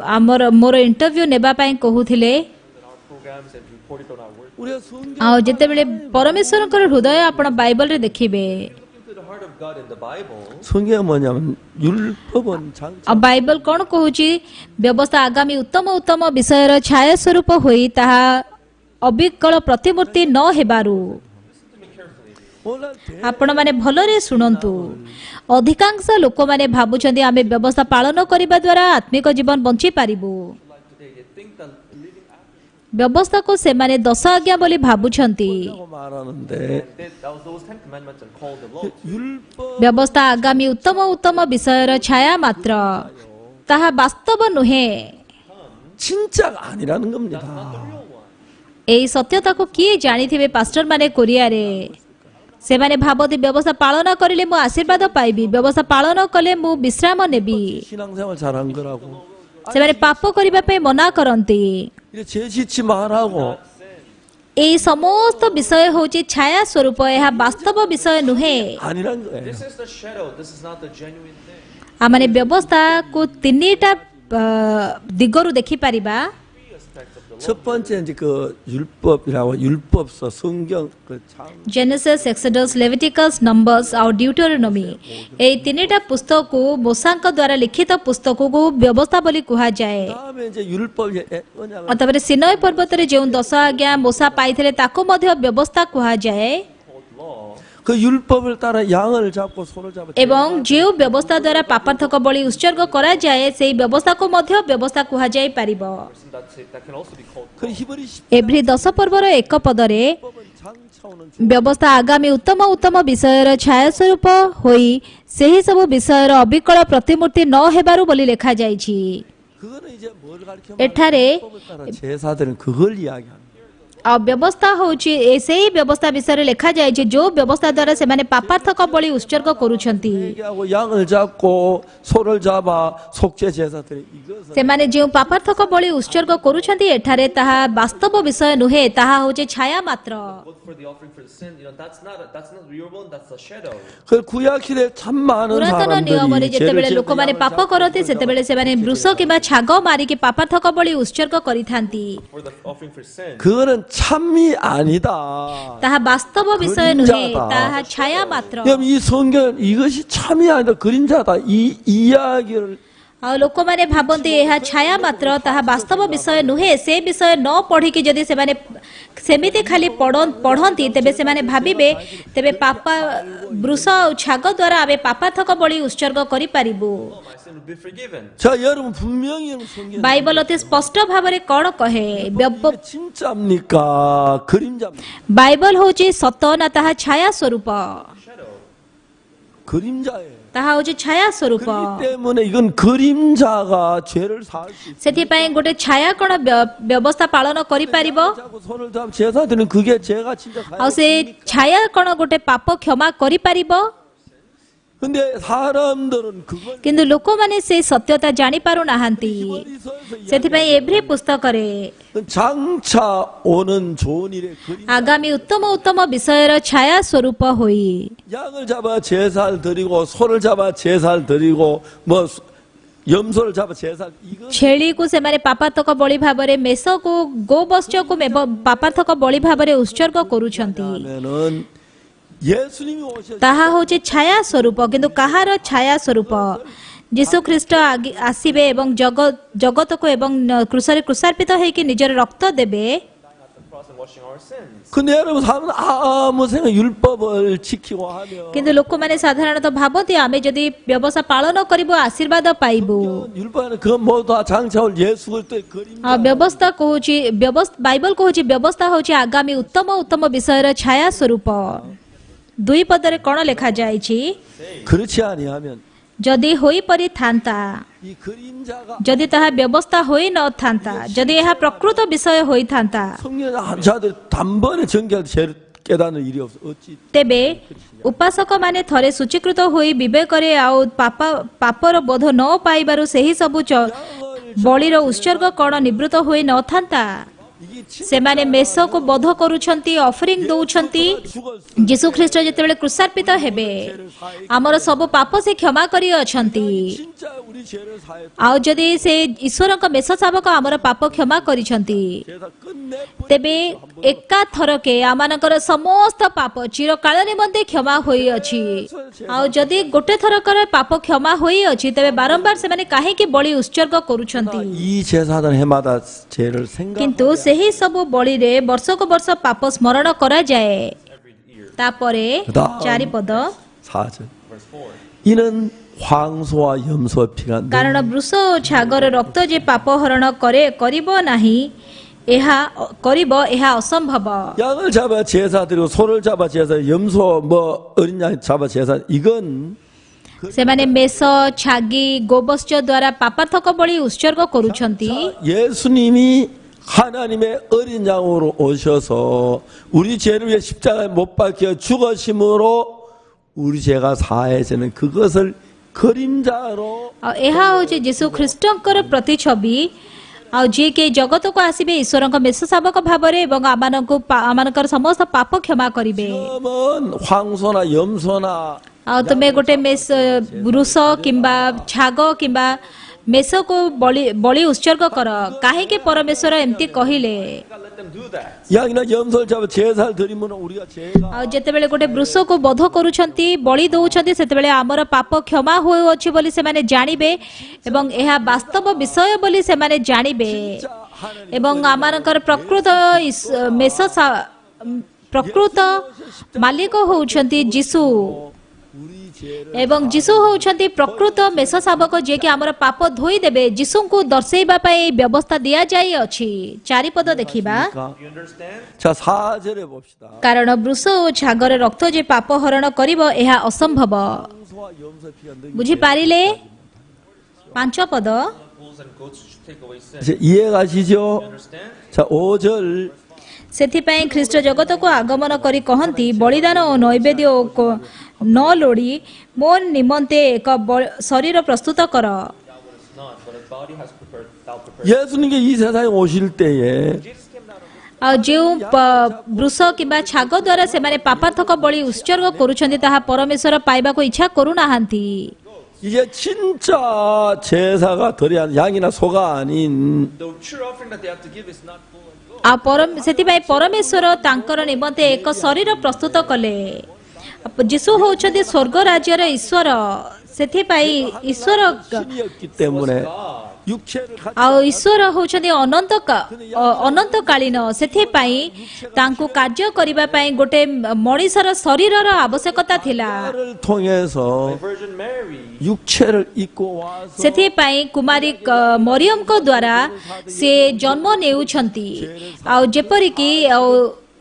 ମୋର ଇଣ୍ଟରଭ୍ୟୁ ନେବା ପାଇଁ କହୁଥିଲେ In our programs and reported on our work. 우리가 성경 ଆଉ ଯେତେବେଳେ ପରମେଶ୍ୱରଙ୍କର ହୃଦୟ ଆପଣ ବାଇବଲରେ ଦେଖିବେ Look into the heart of God in the Bible. 성경이 뭐냐면 율법은 장차 ଆଉ ବାଇବଲ କ'ଣ କହୁଛି ବ୍ୟବସ୍ଥା ଆଗାମୀ ଉତ୍ତମ ଉତ୍ତମ ବିଷୟର ଛାୟା ସ୍ୱରୂପ ହୋଇ ତାହା ଅବିକଳ ପ୍ରତିମୂର୍ତ୍ତି ନ ହେବାରୁ 오늘 ଆପଣମାନେ ଭଲରେ ଶୁଣନ୍ତୁ ଅଧିକାଂଶ ଲୋକମାନେ ଭାବୁଛନ୍ତି ଆମେ ବ୍ୟବସ୍ଥା ପାଳନ କରିବା ଦ୍ୱାରା ଆତ୍ମିକ ଜୀବନ ବଞ୍ଚି ପାରିବୁ Like today, they think that living after ବ୍ୟବସ୍ଥାକୁ ସେମାନେ 10 ଆଜ୍ଞା ବୋଲି ଭାବୁଛନ୍ତି 라고 말하는데 that was those 10 commandments and called the law. 율법 ବ୍ୟବସ୍ଥା ଆଗାମୀ ଉତ୍ତମ ଉତ୍ତମ ବିଷୟର ଛାୟା ମାତ୍ର ତାହା ବାସ୍ତବ ନୁହେଁ 진짜가 아니라는 겁니다. Real one. ଏହି ସତ୍ୟତାକୁ କିଏ ଜାଣିଥିବେ ପାଷ୍ଟରମାନେ କୋରିଆରେ ସେମାନେ ଭାବନ୍ତି ବ୍ୟବସ୍ଥା ପାଳନ କରିଲେ ମୁଁ ଆଶୀର୍ବାଦ ପାଇବି ବ୍ୟବସ୍ଥା ପାଳନ କଲେ ମୁଁ ବିଶ୍ରାମ ନେବି 신앙생활 잘한 거라고. ସେମାନେ ପାପ କରିବା ପାଇଁ ମନା କରନ୍ତି 이제 죄짓지 말라고. ଏହି ସମସ୍ତ ବିଷୟ ହେଉଛି ଛାୟା ସ୍ୱରୂପ ଏହା ବାସ୍ତବ ବିଷୟ ନୁହେଁ 아니란 거예요. This is the shadow. This is not the genuine thing. ଆମମାନେ ବ୍ୟବସ୍ଥାକୁ 3ଟା ଦିଗରୁ ଦେଖିପାରିବା Three aspects of the 첫 번째 이제 그 율법이라고 율법서 성경 그 참 Genesis, Exodus, Leviticus, Numbers ଆଉ Deuteronomy ଏହି ତିନିଟା ପୁସ୍ତକକୁ ମୋଶାଙ୍କ ଦ୍ୱାରା ଲିଖିତ ପୁସ୍ତକକୁ ବ୍ୟବସ୍ଥା ବୋଲି କୁହାଯାଏ। 다음에 이제 율법 언약을 ତାପରେ ସିନୟ ପର୍ବତରେ ଯେଉଁ 10 ଆଜ୍ଞା ମୋଶା ପାଇଥିଲେ ତାକୁ ମଧ୍ୟ ବ୍ୟବସ୍ଥା କୁହାଯାଏ। called law. 그 율법을 따라 양을 잡고 소를 잡아 ଏବଂ ଯେଉଁ ବ୍ୟବସ୍ଥା ଦ୍ୱାରା ପାପାର୍ଥକ ବଳି ଉତ୍ସର୍ଗ କରାଯାଏ ସେହି ବ୍ୟବସ୍ଥାକୁ ମଧ୍ୟ ବ୍ୟବସ୍ଥା କୁହାଯାଇ ପାରିବ। That can also be called 그 히브리 every 10 ପର୍ବର ଏକ ପଦରେ 율법은 장차오는 ବ୍ୟବସ୍ଥା ଆଗାମୀ ଉତ୍ତମ ଉତ୍ତମ ବିଷୟର ଛାୟା ସ୍ୱରୂପ ହୋଇ ସେହି ସବୁ ବିଷୟର ଅବିକଳ ପ୍ରତିମୂର୍ତ୍ତି ନ ହେବାରୁ ବୋଲି ଲେଖାଯାଇଛି। 그거는 이제 뭘 가르쳐 ଏଠାରେ 율법을 따라 제사들은 그걸 이야기합니다. ଆଉ ବ୍ୟବସ୍ଥା ହେଉଛି ସେହି ବ୍ୟବସ୍ଥା ବିଷୟରେ ଲେଖାଯାଇଛି ଯେଉଁ ବ୍ୟବସ୍ଥା ଦ୍ୱାରା ସେମାନେ ପାପାର୍ଥକ ବଳି ଉତ୍ସର୍ଗ କରୁଛନ୍ତି। 하고 양을 잡고 소를 잡아 속죄 제사들이 이것은 ସେମାନେ ଯେଉଁ ପାପାର୍ଥକ ବଳି ଉତ୍ସର୍ଗ କରୁଛନ୍ତି ଏଠାରେ ତାହା ବାସ୍ତବ ବିଷୟ ନୁହେଁ, ତାହା ହେଉଛି ଛାୟା ମାତ୍ର। wood for the offering for the sin. That's not real one. That's a shadow. 그 구약 시대 참 많은 ପୁରାତନ ନିୟମରେ 사람들이 ଯେତେବେଳେ 죄를 ଲୋକମାନେ ପାପ କରନ୍ତି ସେତେବେଳେ ସେମାନେ ବୃଷ କିମ୍ବା ଛାଗ ମାରିକି ପାପାର୍ଥକ ବଳି ଉତ୍ସର୍ଗ କରିଥାନ୍ତି। For the offering for sin. 그거는 참이 아니다. ତାହା ବାସ୍ତବ ବିଷୟ ନୁହେଁ, ତାହା ଛାୟା ମାତ୍ର। 그럼 이 성경 이것이 참이 아니다 그림자다 이 이야기를 ଆଉ ଲୋକମାନେ ଭାବନ୍ତି ଏହା ଛାୟା ମାତ୍ର, ତାହା ବାସ୍ତବ ବିଷୟ ନୁହେଁ। ସେ ବିଷୟ ନ ପଢିକି ଯଦି ସେମାନେ ସେମିତି ଖାଲି ପଢନ୍ତି ତେବେ ସେମାନେ ଭାବିବେ ତେବେ ପାପା ବୃଷ ଆଉ ଛାଗ ଦ୍ୱାରା ଆମେ ପାପାର୍ଥକ ବଳି ଉତ୍ସର୍ଗ କରିପାରିବୁ। My sin will be forgiven. 자 여러분 분명히 성경 Bible ଅତି ସ୍ପଷ୍ଟ ଭାବରେ କ'ଣ କହେ? 진짜입니까 그림자입니까? ବାଇବଲ ହେଉଛି ସତ ନା ତାହା ଛାୟା ସ୍ୱରୂପ? Shadow. 그림자예요. ତାହା ହେଉଛି ଛାୟା ସ୍ୱରୂପ। 그렇기 때문에 이건 그림자가 죄를 사할 수 있어요. ସେଥିପାଇଁ ଗୋଟେ ଛାୟା କ'ଣ ବ୍ୟବସ୍ଥା ପାଳନ କରିପାରିବ? 자꾸 손을 잡 제사드리는 그게 제가 진짜 ଆଉ ସେ ଛାୟା କ'ଣ ଗୋଟେ ପାପ କ୍ଷମା କରିପାରିବ? 근데 사람들은 그걸 କିନ୍ତୁ ଲୋକମାନେ ସେ ସତ୍ୟତା ଜାଣିପାରୁନାହାନ୍ତି। ସେଥିପାଇଁ ଏଭ୍ରି ପୁସ୍ତକରେ 장차 오는 좋은 일의 그림 ଆଗାମୀ ଉତ୍ତମ ଉତ୍ତମ ବିଷୟର ଛାୟା ସ୍ୱରୂପ ହୋଇ 양을 잡아 제사를 드리고 소를 잡아 제사를 드리고 뭐 염소를 잡아 제사를 이거 ଛେଳିକୁ ସେମାନେ ପାପାର୍ଥକ ବଳି ଭାବରେ ମେଷକୁ ଗୋବତ୍ସକୁ ପାପାର୍ଥକ ବଳି ଭାବରେ ଉତ୍ସର୍ଗ କରୁଛନ୍ତି। 하면은 예수님이 오셔서 ତାହା ହେଉଛି ଛାୟା ସ୍ୱରୂପ। କିନ୍ତୁ କାହାର ଛାୟା ସ୍ୱରୂପ? ଯୀଶୁ ଖ୍ରୀଷ୍ଟ ଆସିବେ ଏବଂ ଜଗତକୁ ଏବଂ କ୍ରୁଶରେ କୃଷାର୍ପିତ ହେଇକି ନିଜର ରକ୍ତ ଦେବେ। At the cross and washing our sins. 근데 여러분 사람은 아무 생각 율법을 지키고 하면 କିନ୍ତୁ ଲୋକମାନେ ସାଧାରଣତଃ ଭାବନ୍ତି ଆମେ ଯଦି ବ୍ୟବସ୍ଥା ପାଳନ କରିବୁ ଆଶୀର୍ବାଦ ପାଇବୁ। 율법은 그 모두 다 장차 올 예수 그리스도의 그림자 ଆଉ ବ୍ୟବସ୍ଥା କହୁଛି ବାଇବଲ କହୁଛି ବ୍ୟବସ୍ଥା ହେଉଛି ଆଗାମୀ ଉତ୍ତମ ଉତ୍ତମ ବିଷୟର ଛାୟା ସ୍ୱରୂପ। 2 ପଦରେ କ'ଣ ଲେଖାଯାଇଛି? 그렇지 아니하면 ଯଦି ହୋଇପାରିଥାନ୍ତା, 이 그림자가 ଯଦି ତାହା ବ୍ୟବସ୍ଥା ହୋଇନଥାନ୍ତା, ଯଦି ଏହା ପ୍ରକୃତ ବିଷୟ ହୋଇଥାନ୍ତା 성령 자들 단번에 정결 죄를 깨닫는 일이 없어 어찌 ତେବେ ଉପାସକମାନେ ଥରେ ସୂଚୀକୃତ ହୋଇ ବିବେକରେ ଆଉ ପାପର ବୋଧ ନ ପାଇବାରୁ ସେହି ସବୁ ବଳିର ଉତ୍ସର୍ଗ କ'ଣ ନିବୃତ୍ତ ହୋଇନଥାନ୍ତା? ସେମାନେ ମେଷକୁ ବଧ କରୁଛନ୍ତି, ଅଫରିଂ ଦଉଛନ୍ତି। ଯୀଶୁ ଖ୍ରୀଷ୍ଟ ଯେତେବେଳେ କୃଷାର୍ପିତ ହେବେ ଆମର ସବୁ ପାପ ସେ କ୍ଷମା କରିଅଛନ୍ତି। 진짜 우리 죄를 사해 ଆଉ ଯଦି ସେ ଈଶ୍ୱରଙ୍କ ମେଷ ଶାବକ ଆମର ପାପ କ୍ଷମା କରିଛନ୍ତି 죄다 끝내 ତେବେ ଏକାଥରକେ ଆମମାନଙ୍କର ସମସ୍ତ ପାପ ଚିରକାଳ ନିମନ୍ତେ କ୍ଷମା ହୋଇଅଛି। ଆଉ ଯଦି ଗୋଟେ ଥରକର ପାପ କ୍ଷମା ହୋଇଅଛି ତେବେ ବାରମ୍ବାର ସେମାନେ କାହିଁକି ବଳି ଉତ୍ସର୍ଗ କରୁଛନ୍ତି? 이 제사들 해마다 죄를 생각 କିନ୍ତୁ ସେହି ସବୁ ବଳିରେ ବର୍ଷକୁ ବର୍ଷ ପାପ ସ୍ମରଣ କରାଯାଏ। Every year. ତାପରେ 4 ପଦ 4절 Verse 4. 이는 황소와 염소 피가 କାରଣ ବୃଷ ଓ ଛାଗର ରକ୍ତ ଯେ ପାପ ହରଣ କରିବ ନାହିଁ ଏହା ଅସମ୍ଭବ। 양을 잡아 제사 드리고 소를 잡아 제사 염소 뭐 어린 양 잡아 제사 이건 ସେମାନେ ମେଷ ଛାଗି ଗୋବତ୍ସ ଦ୍ୱାରା ପାପାର୍ଥକ ବଳି ଉତ୍ସର୍ଗ କରୁଛନ୍ତି। 예수님이 하나님의 어린 양으로 오셔서 우리 죄를 위해 십자가에 못 박혀 죽으심으로 우리 죄가 사해지는 그것을 그림자로 ଆଉ ଏହା ହେଉଛି ଯୀଶୁ ଖ୍ରୀଷ୍ଟଙ୍କର ପ୍ରତିଛବି। ଆଉ ଯିଏକି ଜଗତକୁ ଆସିବେ ଈଶ୍ୱରଙ୍କ ମେଷ ଶାବକ ଭାବରେ ଏବଂ ଆମମାନଙ୍କର ସମସ୍ତ ପାପ କ୍ଷମା କରିବେ। 지금은 황소나 염소나 ଆଉ ତୁମେ ଗୋଟେ ବୃଷ କିମ୍ବା ଛାଗ କିମ୍ବା मेषको बलि उत्सर्ग कर काहेकि परमेश्वर एमती कहिले God let them do that. 양이나 염소를 잡아 제사를 드리면 우리가 제가 आ जेतेबेले गोटे वृषको बध करूछंती बलि दउछंती सेतेबेले हमर पाप क्षमा होउछि बोली से माने जानिबे एवं एहा वास्तव विषय बोली से माने जानिबे एवं आमानकर प्रकृत प्रकृत मालिक होउछंती यीशु 우리 죄를 एवं यीशु होउछंती प्रकृत मेष शावक जे कि हमर पाप धोई देबे यीशु को दर्शाइबा पई व्यवस्था दिया जाई अछि चारि पद देखिबा Do you understand? 자 4절에 봅시다. कारण वृष ओ छागर रक्त जे पाप हरण करिब एहा असंभव 염소와 염소 피가 너희 बुझी पारिले 5 पद Bulls and goats should take away sin. 이제 이해가시죠? You understand? 자 5절 ସେଥିପାଇଁ ଖ୍ରୀଷ୍ଟ ଜଗତକୁ ଆଗମନ କରି କହନ୍ତି ବଳିଦାନ ଓ ନୈବେଦ୍ୟ ନ ଲୋଡ଼ି ମୋ ନିମନ୍ତେ ଏକ ଶରୀର ପ୍ରସ୍ତୁତ କର It's not, but a body has prepared. Thou prepared. 예수님께 이 세상에 오실 때에 Jesus came down on this. ଆଉ ଯେଉଁ ବୃଷ କିମ୍ବା ଛାଗ ଦ୍ୱାରା ସେମାନେ ପାପାର୍ଥକ ବଳି ଉତ୍ସର୍ଗ କରୁଛନ୍ତି ତାହା ପରମେଶ୍ୱର ପାଇବାକୁ ଇଚ୍ଛା କରୁନାହାନ୍ତି 이제 진짜 제사가 드려야 양이나 소가 아닌 The true offering that they have to give is not bull and goat. ଆଉ ସେଥିପାଇଁ ପରମେଶ୍ୱର ତାଙ୍କର ନିମନ୍ତେ ଏକ ଶରୀର ପ୍ରସ୍ତୁତ କଲେ ଯୀଶୁ ହେଉଛନ୍ତି ସ୍ୱର୍ଗ ରାଜ୍ୟର ଈଶ୍ୱର ସେଥିପାଇଁ ଈଶ୍ୱର 신이었기 때문에 God. 육체를 가지고 ଆଉ ଈଶ୍ୱର ହେଉଛନ୍ତି ଅନନ୍ତକାଳୀନ ସେଥିପାଇଁ ତାଙ୍କୁ କାର୍ଯ୍ୟ କରିବା ପାଇଁ ଗୋଟେ ମଣିଷର ଶରୀରର ଆବଶ୍ୟକତା ଥିଲା 를 통해서 The Virgin Mary. 육체를 입고 와서 ସେଥିପାଇଁ କୁମାରୀ ମରିୟମଙ୍କ ଦ୍ୱାରା ସେ ଜନ୍ମ ନେଉଛନ୍ତି ଆଉ ଯେପରିକି ଆଉ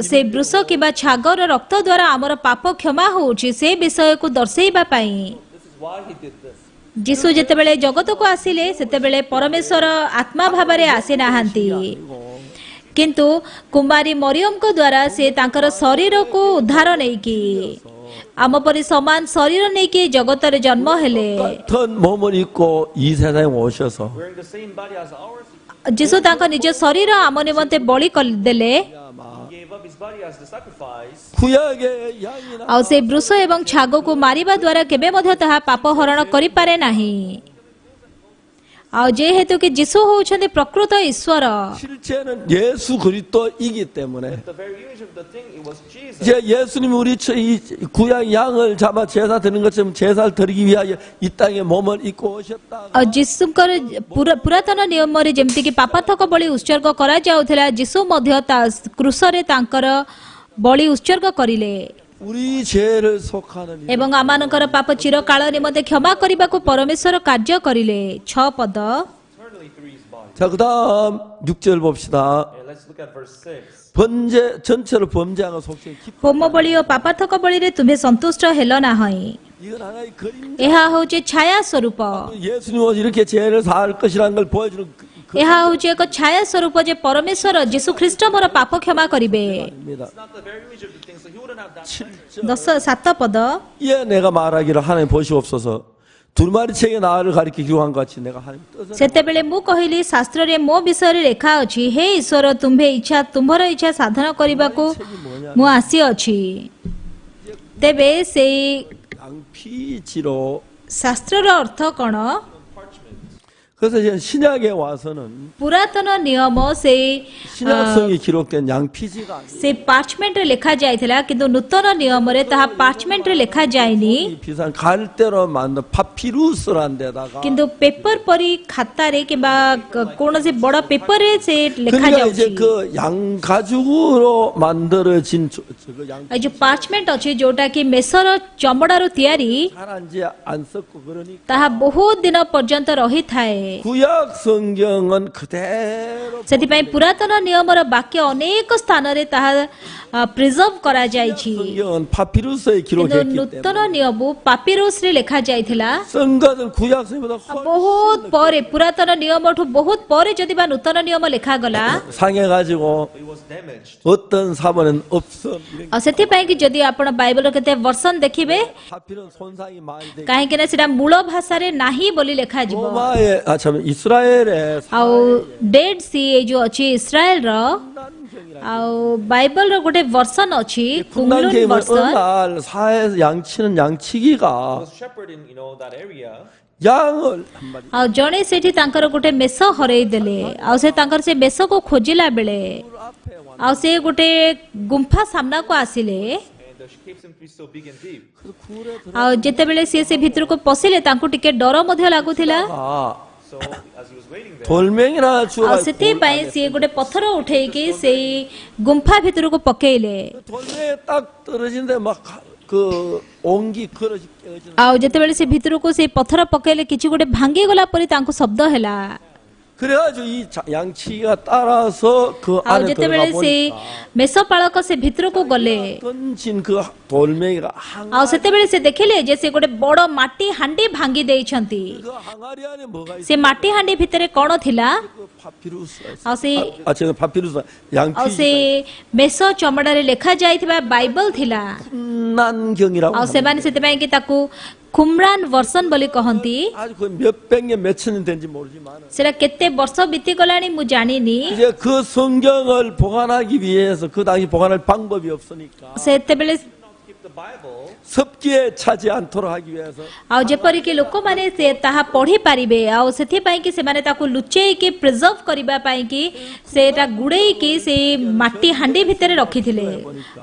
ସେ ବୃଷ କିମ୍ବା ଛାଗର ରକ୍ତ ଦ୍ୱାରା ଆମର ପାପ କ୍ଷମା ହେଉଛି ସେ ବିଷୟକୁ ଦର୍ଶାଇବା ପାଇଁ This is why he did this. ଯୀଶୁ ଯେତେବେଳେ ଜଗତକୁ ଆସିଲେ ସେତେବେଳେ ପରମେଶ୍ୱର ଆତ୍ମା ଭାବରେ ଆସିନାହାନ୍ତି କିନ୍ତୁ କୁମାରୀ ମରିୟମଙ୍କ ଦ୍ୱାରା ସେ ତାଙ୍କର ଶରୀରକୁ ଉଦ୍ଧାର ନେଇକି ଆମ ପରି ସମାନ ଶରୀର ନେଇକି ଜଗତରେ ଜନ୍ମ ହେଲେ 같은 몸을 입고 이 세상에 오셔서 Wearing the same body as ours, ଯୀଶୁ ତାଙ୍କ ନିଜ ଶରୀର ଆମ ନିମନ୍ତେ ବଳି ଦେଲେ he gave up his body as the sacrifice. 구약의 양이나 ଆଉ ସେ ବୃଷ ଏବଂ ଛାଗକୁ ମାରିବା ଦ୍ୱାରା କେବେ ମଧ୍ୟ ତାହା ପାପ ହରଣ କରିପାରେ ନାହିଁ ଆଉ ଯେହେତୁ କି ଯୀଶୁ ହେଉଛନ୍ତି ପ୍ରକୃତ ଈଶ୍ୱର 실제는 예수 그리스도이기 때문에 The very image of the thing, it was Jesus. 이제 예수님이 우리 이 구약 양을 잡아 제사 드리는 것처럼 제사를 드리기 위하여 이 땅에 몸을 입고 오셨다. ଆଉ ଯୀଶୁଙ୍କର ପୁରାତନ ନିୟମରେ ଯେମିତିକି ପାପାର୍ଥକ ବଳି ଉତ୍ସର୍ଗ କରାଯାଉଥିଲା ଯୀଶୁ ମଧ୍ୟ ତା କୃଷରେ ତାଙ୍କର ବଳି ଉତ୍ସର୍ଗ କରିଲେ 우리 죄를 속하는 이 ଏବଂ ଆମମାନଙ୍କର ପାପ ଚିରକାଳ ନିମନ୍ତେ କ୍ଷମା କରିବାକୁ ପରମେଶ୍ୱର କାର୍ଯ୍ୟ କରିଲେ 6 ପଦ Eternally through his body. 자, 그다음 6절 봅시다. Okay, let's look at verse 6. 번제 전체로 범죄한 속성 깊. ହୋମ ବଳି ଓ ପାପାର୍ଥକ ବଳିରେ ତୁମ୍ଭେ ସନ୍ତୁଷ୍ଟ ହେଲ ନାହିଁ 이건 하나의 그림자. ଏହା ହେଉଛି ଛାୟା ସ୍ୱରୂପ 예수님 이렇게 죄를 사할 것이라는 걸 보여주는 ଏହା ହେଉଛି ଏକ ଛାୟା ସ୍ୱରୂପ ଯେ ପରମେଶ୍ୱର ଯୀଶୁ ଖ୍ରୀଷ୍ଟ ମୋର ପାପ କ୍ଷମା କରିବେ 겁니다. It's not the very image of the thing, so he wouldn't have that. 7 ପଦ 예, 내가 말하기를 하나님 보시옵소서. 두루마리 책에 나를 가리켜 기록한 것 같이 내가 하나님 뜻을 ସେତେବେଳେ ମୁଁ କହିଲି ଶାସ୍ତ୍ରରେ ମୋ ବିଷୟରେ ଲେଖା ଅଛି ହେ ଈଶ୍ୱର ତୁମ୍ଭର ଇଚ୍ଛା ସାଧନ କରିବାକୁ ମୁଁ ଆସିଅଛି ତେବେ ସେଇ 양피지로 ଶାସ୍ତ୍ରର ଅର୍ଥ କ'ଣ 그래서 이제 신약에 와서는 ପୁରାତନ ନିୟମ ସେଇ 신약성이 기록된 양피지가 아니에요. ସେ ପାର୍ଚମେଣ୍ଟରେ ଲେଖାଯାଇଥିଲା କିନ୍ତୁ ନୂତନ ନିୟମରେ ତାହା ପାର୍ଚମେଣ୍ଟରେ ଲେଖାଯାଇନି 이 비싼 갈대로 만든 파피루스란 데다가 କିନ୍ତୁ ପେପର ପରି ଖାତାରେ କିମ୍ବା କୌଣସି ବଡ଼ ପେପରରେ ସେ 그러니까 ଲେଖାଯାଉଛି 이제 그 양가죽으로 만들어진 그 양 ଏ ଯୋଉ ପାର୍ଚମେଣ୍ଟ ଅଛି ଯୋଉଟା କି ମେଷର ଚମଡ଼ାରୁ ତିଆରି 잘한지 안 썼고 그러니까 ତାହା ବହୁତ ଦିନ ପର୍ଯ୍ୟନ୍ତ ରହିଥାଏ 구약 성경은 그대로 ସେଥିପାଇଁ ପୁରାତନ ନିୟମର ବାକ୍ୟ ଅନେକ ସ୍ଥାନରେ ତାହା ପ୍ରିଜର୍ଭ କରାଯାଇଛି 성경은 파피루스에 କିନ୍ତୁ 기록했기 ନୂତନ 때문에 ନିୟମ ପାପିରୁସରେ ଲେଖାଯାଇଥିଲା 쓴 것은 구약 성경보다 ବହୁତ ପରେ ପୁରାତନ ନିୟମଠୁ ବହୁତ ପରେ ଯଦି ବା ନୂତନ ନିୟମ ଲେଖାଗଲା 상해가지고 It was damaged. 어떤 사본은 없어. ଆଉ ସେଥିପାଇଁ କି ଯଦି ଆପଣ ବାଇବଲର କେତେ ବର୍ଷନ ଦେଖିବେ 파피는 손상이 많이 되고 କାହିଁକି ନା ସେଟା ମୂଳ ଭାଷାରେ ନାହିଁ ବୋଲି ଲେଖାଯିବ 로마의 참 이스라엘의 ଆଉ ଡେଡ୍ ସି ଏଇ ଯୋଉ ଅଛି ଇସ୍ରାଏଲର ଆଉ ବାଇବଲର ଗୋଟେ ବର୍ଷନ ଅଛି କୁମ୍ଲୁନ 군단계임은 ବର୍ଷନ 어느 날 사회에서 양치는 양치기가 Was shepherding, that area. 양을 한마디 ଆଉ ଜଣେ ସେଠି ତାଙ୍କର ଗୋଟେ ମେଷ ହରେଇ ଦେଲେ ଆଉ ସେ ତାଙ୍କର ସେ ମେଷକୁ ଖୋଜିଲା ବେଳେ 앞에 왔. ଆଉ ସେ ଗୋଟେ ଗୁମ୍ଫା ସାମ୍ନାକୁ ଆସିଲେ And the cave seemed to be so big and deep. 그 굴에 ଆଉ ଯେତେବେଳେ ସିଏ ସେ ଭିତରକୁ ପଶିଲେ ତାଙ୍କୁ ଟିକେ ଡର ମଧ୍ୟ ଲାଗୁଥିଲା 들어가 So as he was waiting there, 돌멩이나 ଆଉ 주워 ସେଥିପାଇଁ ସିଏ ଗୋଟେ ପଥର ଉଠେଇକି ସେଇ ଗୁମ୍ଫା ଭିତରକୁ ପକେଇଲେ 돌멩이 딱 떨어지는데 막 그 온기 그릇이 깨어지는. ଆଉ ଯେତେବେଳେ ସେ ଭିତରକୁ ସେଇ ପଥର ପକେଇଲେ କିଛି ଗୋଟେ ଭାଙ୍ଗିଗଲା ପରି ତାଙ୍କୁ ଶବ୍ଦ ହେଲା 그래가지고 이 양치기가 따라서 그 ଆଉ 안에 ଯେତେବେଳେ 들어가 ସେ 보니까 ମେଷପାଳକ ସେ ଭିତରକୁ ଗଲେ 던진 그 돌멩이가 항. ଆଉ ସେତେବେଳେ ସେ ଦେଖିଲେ ଯେ ସେ ଗୋଟେ ବଡ ମାଟି ହାଣ୍ଡି ଭାଙ୍ଗି ଦେଇଛନ୍ତି 그 항아리 안에 뭐가 있어? ସେ ମାଟି ହାଣ୍ଡି ଭିତରେ କଣ ଥିଲା 그 파피루스. ଆଉ ସେ 제가 파피루스 ଆଉ 양피지 ସେ ମେଷ ଚମଡ଼ାରେ ଲେଖା ଯାଇଥିବା ବାଇବଲ ଥିଲା 군난경이라고. ଆଉ ସେମାନେ ସେଥିପାଇଁ କି ତାକୁ କୁମ୍ରାନ ଭର୍ସନ ବୋଲି କହନ୍ତି 아주 그 몇백 년 몇천 년 된지 모르지만 ସେଟା କେତେ ବର୍ଷ ବିତିଗଲାଣି ମୁଁ ଜାଣିନି 이제 그 성경을 보관하기 위해서 그 당시 보관할 방법이 없으니까 ସେତେବେଳେ keep the Bible. 습기에 차지 않도록 하기 위해서 ଆଉ ଯେପରିକି ଲୋକମାନେ ସେ ତାହା ପଢି ପାରିବେ ଆଉ ସେଥିପାଇଁ କି ସେମାନେ ତାକୁ ଲୁଚେଇକି ପ୍ରିଜର୍ଭ କରିବା ପାଇଁ କି ସେଟା ଗୁଡେଇକି ସେଇ ମାଟି ହାଣ୍ଡି ଭିତରେ ରଖିଥିଲେ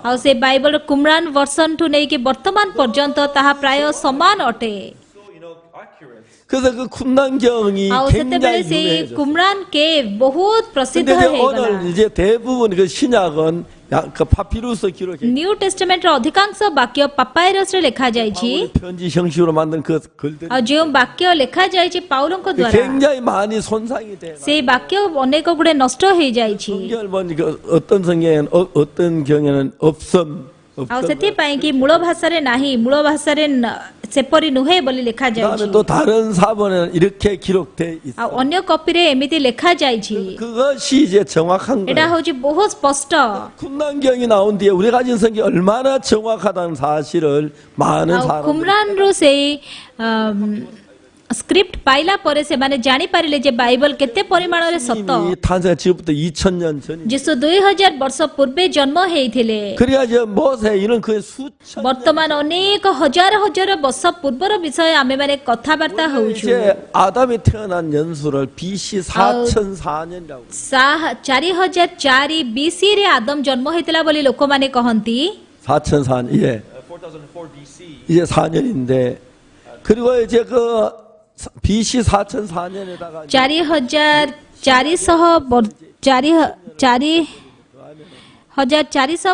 ଆଉ ସେ ବାଇବଲ କୁମ୍ରାନ ଭର୍ସନ ଠୁ ନେଇକି ବର୍ତ୍ତମାନ ପର୍ଯ୍ୟନ୍ତ ତାହା ପ୍ରାୟ ସମାନ ଅଟେ So, accurate. 그래서 그 군난경이 ଆଉ ସେତେବେଳେ 굉장히 ସେଇ 유명해졌어요. କୁମ୍ରାନ କେଭ ବହୁତ ପ୍ରସିଦ୍ଧ 근데 이제 ହେଇଗଲା 오늘 이제 대부분 그 신약은 그 파피루스 기록에 ନ୍ୟୁ ଟେଷ୍ଟମେଣ୍ଟର ଅଧିକାଂଶ ବାକ୍ୟ ପାପାଇରସରେ ଲେଖାଯାଇଛି 편지 형식으로 만든 그 글들이 ଆଉ ଯେଉଁ ବାକ୍ୟ ଲେଖାଯାଇଛି ପାଉଲଙ୍କ ଦ୍ୱାରା 굉장히 많이 손상이 돼. ସେଇ ବାକ୍ୟ ଅନେକ ଗୁଡେ ନଷ୍ଟ ହେଇଯାଇଛି 성경을 보니까 어떤 성경에는 어떤 경에는 없음. ଆଉ ସେଥିପାଇଁ କି ମୂଳ ଭାଷାରେ ନାହିଁ ମୂଳ ଭାଷାରେ ସେପରି ନୁହେଁ ବୋଲି ଲେଖାଯାଇଛି 그다음에 또 다른 사본에는 이렇게 기록돼 있어. ଆଉ ଅନ୍ୟ କପିରେ ଏମିତି ଲେଖାଯାଇଛି 그것이 이제 정확한 ଏଇଟା 거예요. ହଉଛି ବହୁତ ସ୍ପଷ୍ଟ 군난경이 나온 뒤에 우리 가진 성경이 얼마나 정확하다는 사실을 많은 ଆଉ 사람들이 କୁମ୍ରାନରୁ ସେଇ ସ୍କ୍ରିପ୍ଟ ପାଇଲା ପରେ ସେମାନେ ଜାଣିପାରିଲେ ଯେ ବାଇବଲ କେତେ ପରିମାଣରେ ସତ 이 탄생 지금부터 2000년 전이. ଯୀଶୁ 2000 ବର୍ଷ ପୂର୍ବେ ଜନ୍ମ ହେଇଥିଲେ 그래야 이제 모세 이런 그 수천 ବର୍ତ୍ତମାନ ଅନେକ ହଜାର ହଜାର ବର୍ଷ ପୂର୍ବର ବିଷୟ ଆମେମାନେ କଥାବାର୍ତ୍ତା ହଉଛୁ 이제 아담이 태어난 연수를 BC 4004년이라고. 4004 BC ରେ ଆଦମ ଜନ୍ମ ହେଇଥିଲା ବୋଲି ଲୋକମାନେ କହନ୍ତି 4004년. 예. 4004 BC. 이제 4년인데 그리고 이제 그 BC 4004년에다가 4400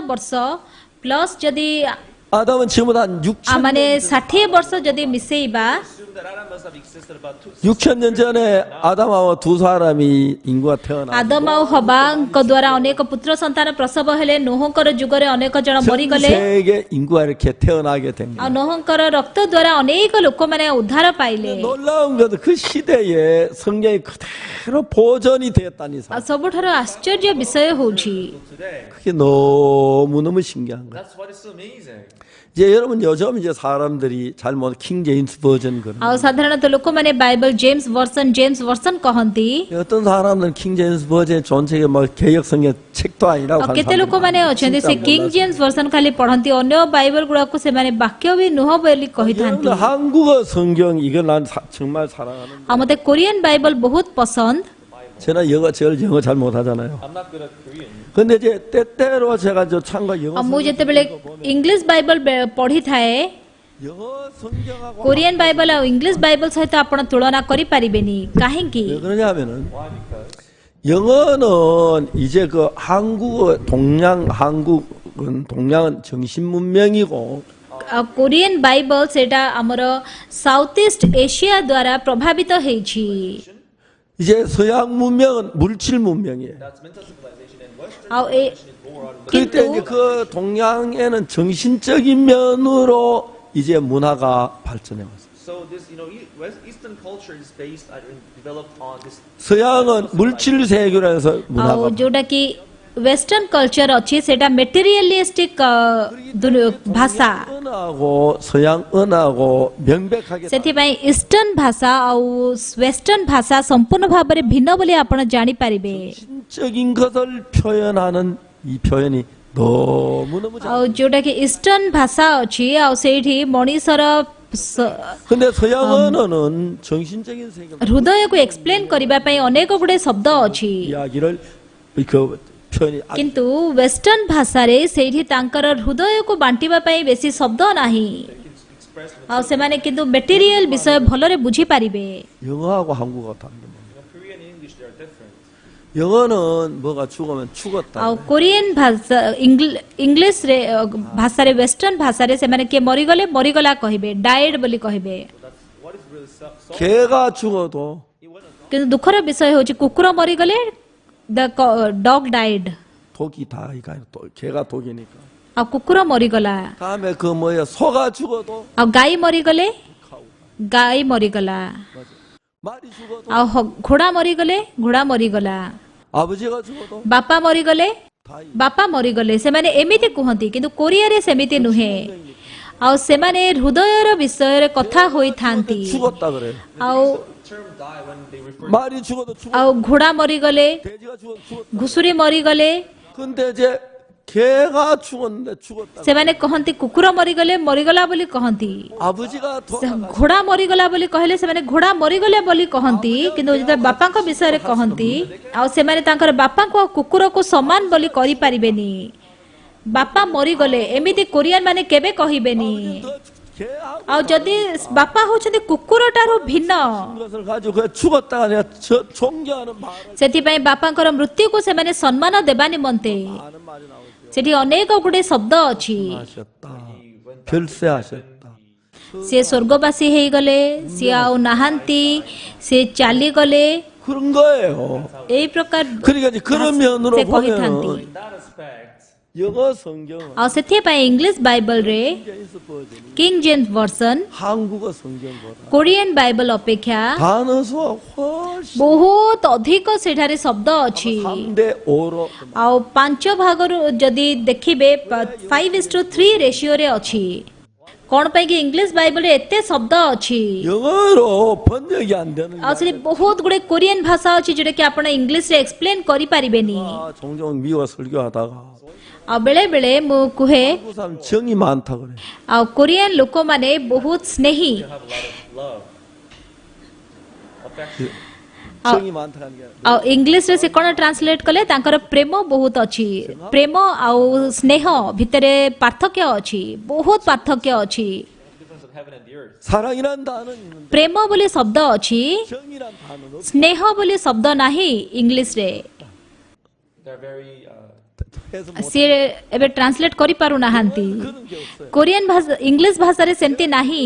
ବର୍ଷ ପ୍ଲସ୍ ଯଦି 아담은 지금보다 한 6천 ମାନେ 60 ବର୍ଷ ଯଦି ମିଶେଇବା Assume that Adam must have existed about 6,000년 전에 아담하고 두 사람이 인구가 태어나. Adam ଆଉ ହବାଙ୍କ ଦ୍ୱାରା ଅନେକ ପୁତ୍ର ସନ୍ତାନ ପ୍ରସବ ହେଲେ ନୋହଙ୍କର ଯୁଗରେ ଅନେକ ଜଣ 전 ମରିଗଲେ 세계 인구가 이렇게 태어나게 된 ଆଉ 거예요. ନୋହଙ୍କର ରକ୍ତ ଦ୍ୱାରା ଅନେକ ଲୋକମାନେ ଉଦ୍ଧାର ପାଇଲେ 놀라운 것은 그 시대에 성경이 그대로 보존이 되었다니 ଆଉ 사실. ସବୁଠାରୁ ଆଶ୍ଚର୍ଯ୍ୟ ବିଷୟ ହଉଛି today. 그게 너무너무 신기한 거예요. That's what is so amazing. 이제 여러분 요즘 이제 사람들이 잘못 킹 제임스 버전 그런. ଆଉ ସାଧାରଣତଃ ଲୋକମାନେ ବାଇବଲ ଜେମ୍ସ ଭର୍ସନ କହନ୍ତି 어떤 사람들은 킹 제임스 버전의 존책이 뭐 개혁 성경 책도 아니라고 ଆଉ 하는 କେତେ 사람들이 ଲୋକମାନେ ଅଛନ୍ତି 진짜 ସେ କିଙ୍ଗ 몰랐어요. ଜେମ୍ସ ଭର୍ସନ ଖାଲି ପଢନ୍ତି ଅନ୍ୟ ବାଇବଲ ଗୁଡାକୁ ସେମାନେ ବାକ୍ୟ ବି ନୁହଁ ବୋଲି କହିଥାନ୍ତି 여러분 한국어 성경 이거 난 정말 사랑하는. ଆଉ ମତେ କୋରିଆନ ବାଇବଲ ବହୁତ ପସନ୍ଦ 저는 제일 영어 잘 못하잖아요. I'm not good at Korean. 근데 이제 때때로 제가 저 참가 영어 ଆଉ ମୁଁ ଯେତେବେଳେ ଇଂଲିଶ ବାଇବଲ ପଢିଥାଏ 영어 성경하고 କୋରିଆନ ବାଇବଲ ଆଉ ଇଂଲିଶ ବାଇବଲ ସହିତ ଆପଣ ତୁଳନା କରିପାରିବେନି କାହିଁକି 왜 그러냐면은 Why? Because 영어는 이제 그 한국은 정신 문명이고 ଆଉ କୋରିଆନ ବାଇବଲ ସେଇଟା ଆମର ସାଉଥ ଇଷ୍ଟ ଏସିଆ ଦ୍ୱାରା ପ୍ରଭାବିତ ହେଇଛି 이제 서양 문명은 물질 문명이에요. that's mental civilization and Western ଆଉ ଏ civilization is more on 그때 କିନ୍ତୁ 이제 그 동양에는 정신적인 면으로 이제 문화가 발전해 왔어요. so this Eastern culture is based and developed on this 서양은 물질 세계라서 ଆଉ 문화가 ଯୋଉଟା କି ୱେଷ୍ଟର୍ଣ୍ଣ କଲଚର ଅଛି ସେଇଟା ମେଟେରିଆଲିଷ୍ଟିକ ଭାଷା 언어하고 서양 언어하고 명백하게 ସେଥିପାଇଁ ଇଷ୍ଟର୍ଣ୍ଣ ଭାଷା ଆଉ ୱେଷ୍ଟର୍ଣ୍ଣ ଭାଷା ସମ୍ପୂର୍ଣ୍ଣ ଭାବରେ ଭିନ୍ନ ବୋଲି ଆପଣ ଜାଣିପାରିବେ 신적인 것을 표현하는 이 표현이 너무너무 잘. ଆଉ ଯୋଉଟା କି ଇଷ୍ଟର୍ଣ୍ଣ ଭାଷା ଅଛି ଆଉ ସେଇଠି ମଣିଷର 근데 서양 언어는 정신적인 세계 ହୃଦୟକୁ ଏକ୍ସପ୍ଲେନ୍ କରିବା ପାଇଁ ଅନେକ ଗୁଡେ ଶବ୍ଦ ଅଛି 이야기를 그 표현이 କିନ୍ତୁ ୱେଷ୍ଟର୍ଣ୍ଣ ଭାଷାରେ ସେଇଠି ତାଙ୍କର ହୃଦୟକୁ ବାଣ୍ଟିବା ପାଇଁ ବେଶୀ ଶବ୍ଦ ନାହିଁ ଆଉ ସେମାନେ କିନ୍ତୁ ମେଟେରିଆଲ ବିଷୟ ଭଲରେ ବୁଝିପାରିବେ 영어하고 한국어 다른 게 Korean and English, they are different. 영어는 뭐가 죽으면 죽었다. ଆଉ କୋରିଆନ ଭାଷା ଇଂଲିଶରେ ଭାଷାରେ ୱେଷ୍ଟର୍ଣ୍ଣ ଭାଷାରେ ସେମାନେ କିଏ ମରିଗଲେ ମରିଗଲା କହିବେ ଡାଏଡ୍ ବୋଲି କହିବେ What is really so 개가 죽어도 କିନ୍ତୁ ଦୁଃଖର ବିଷୟ ହେଉଛି କୁକୁର ମରିଗଲେ ଦ ଡଗ୍ ଡାଏଡ୍ 독이 다 이거 개가 독이니까. ଆଉ କୁକୁର ମରିଗଲା 다음에 그 뭐야 소가 죽어도 ଆଉ ଗାଈ ମରିଗଲେ 카우. ଗାଈ ମରିଗଲା 맞아. 말이 죽어도 ଆଉ ଘୋଡ଼ା ମରିଗଲେ ଘୋଡ଼ା ମରିଗଲା 아버지가 죽어도 ବାପା ମରିଗଲେ 다이. ବାପା ମରିଗଲେ ସେମାନେ ଏମିତି କୁହନ୍ତି କିନ୍ତୁ କୋରିଆରେ ସେମିତି ନୁହେଁ ଆଉ ସେମାନେ ହୃଦୟର ବିଷୟରେ କଥା ହୋଇଥାନ୍ତି 죽었다 그래. ଆଉ term die when they refer 말이 죽어도 죽었다. ଆଉ ଘୋଡ଼ା ମରିଗଲେ 돼지가 죽어도 죽었다. ଘୁଷୁରୀ ମରିଗଲେ 근데 이제 개가 죽었는데 죽었다. ସେମାନେ କହନ୍ତି କୁକୁର ମରିଗଲେ ମରିଗଲା ବୋଲି କହନ୍ତି 아버지가 돌아가. ଘୋଡ଼ା ମରିଗଲା ବୋଲି କହିଲେ ସେମାନେ ଘୋଡ଼ା ମରିଗଲେ ବୋଲି କହନ୍ତି କିନ୍ତୁ ଯେତେବେଳେ ବାପାଙ୍କ ବିଷୟରେ କହନ୍ତି ଆଉ ସେମାନେ ତାଙ୍କର ବାପାଙ୍କୁ ଆଉ କୁକୁରକୁ ସମାନ ବୋଲି କରିପାରିବେନି ବାପା ମରିଗଲେ ଏମିତି କୋରିଆନ ମାନେ କେବେ କହିବେନି 개하고 ଆଉ ଯଦି ବାପା ହଉଛନ୍ତି କୁକୁର ଠାରୁ ଭିନ୍ନ 것을 가지고 그냥 죽었다가 아니라 존경하는 말을 ସେଥିପାଇଁ ବାପାଙ୍କର ମୃତ୍ୟୁକୁ ସେମାନେ ସମ୍ମାନ ଦେବା ନିମନ୍ତେ 하는 말이 나오죠. ସେଠି ଅନେକ ଗୁଡେ ଶବ୍ଦ ଅଛି 하셨다. 별세하셨다. ସିଏ ସ୍ୱର୍ଗବାସୀ ହେଇଗଲେ ସିଏ ଆଉ ନାହାନ୍ତି ସିଏ ଚାଲିଗଲେ 그런 거예요. ଏଇ ପ୍ରକାର 그러니까 이제 그런 면으로 ସେ କହିଥାନ୍ତି 보면 in that aspect. 영어 성경은 ଆଉ ସେଥିପାଇଁ ଇଂଲିଶ ବାଇବଲରେ 성경에서 보여지는 King James version 한국어 성경보다 Korean Bible ଅପେକ୍ଷା 단어 수가 훨씬 ବହୁତ ଅଧିକ ସେଠାରେ ଶବ୍ଦ ଅଛି 3대 5로 ଆଉ 5 ଭାଗରୁ ଯଦି ଦେଖିବେ 5:3 ରେସିଓରେ ଅଛି କଣ ପାଇଁ କି ଇଂଲିଶ ବାଇବଲରେ ଏତେ ଶବ୍ଦ ଅଛି 영어로 번역이 안 되는 ଆଉ ସେଠି ବହୁତ ଗୁଡେ କୋରିଆନ ଭାଷା ଅଛି ଯୋଉଟା କି ଆପଣ ଇଂଲିଶରେ ଏକ୍ସପ୍ଲେନ କରିପାରିବେନି 종종 미국 설교하다가 ଆଉ ବେଳେ ବେଳେ ମୁଁ କୁହେ 한국 사람 정이 많다 그래. ଆଉ କୋରିଆନ ଲୋକମାନେ ବହୁତ ସ୍ନେହୀ They have a lot of love, affection. 정이 많다는 게 ଆଉ ଇଂଲିଶରେ ସେ କଣ ଟ୍ରାନ୍ସଲେଟ କଲେ ତାଙ୍କର ପ୍ରେମ ବହୁତ ଅଛି ପ୍ରେମ ଆଉ ସ୍ନେହ ଭିତରେ ପାର୍ଥକ୍ୟ ଅଛି ବହୁତ ପାର୍ଥକ୍ୟ ଅଛି Difference of heaven and the earth. 사랑이란 단어는 있는데 ପ୍ରେମ ବୋଲି ଶବ୍ଦ ଅଛି 정이란 단어는 없- ସ୍ନେହ ବୋଲି ଶବ୍ଦ ନାହିଁ ଇଂଲିଶରେ They're very 해서 못 ସିଏ ଏବେ ଟ୍ରାନ୍ସଲେଟ କରିପାରୁନାହାନ୍ତି 그런 게 없어요. କୋରିଆନ ଭାଷା ଇଂଲିଶ ଭାଷାରେ ସେମିତି ନାହିଁ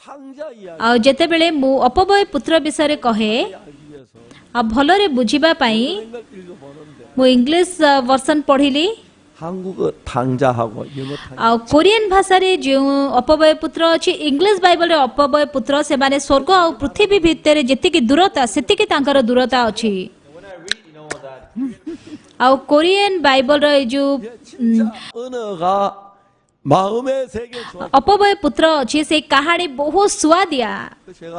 탕자 이야기 ଆଉ ଯେତେବେଳେ ମୁଁ ଅପବୟ ପୁତ୍ର ବିଷୟରେ କହେ 알기 위해서 ଆଉ ଭଲରେ ବୁଝିବା ପାଇଁ 이걸 읽어보는데 ମୁଁ ଇଂଲିଶ ଭର୍ସନ ପଢିଲି 한국어 탕자하고 영어 탕자 ଆଉ କୋରିଆନ ଭାଷାରେ ଯେଉଁ ଅପବୟ ପୁତ୍ର ଅଛି ଇଂଲିଶ ବାଇବଲରେ ଅପବୟ ପୁତ୍ର ସେମାନେ ସ୍ୱର୍ଗ ଆଉ ପୃଥିବୀ ଭିତରେ ଯେତିକି ଦୂରତା ସେତିକି ତାଙ୍କର ଦୂରତା ଅଛି when I read, you know that ଆଉ କୋରିଆନ ବାଇବଲର ଏଇ ଯୋଉ 진짜 언어가 마음의 세계 좋아. ଅପବୟ ପୁତ୍ର ଅଛି ସେଇ କାହାଣୀ ବହୁତ ସୁଆଦିଆ 제가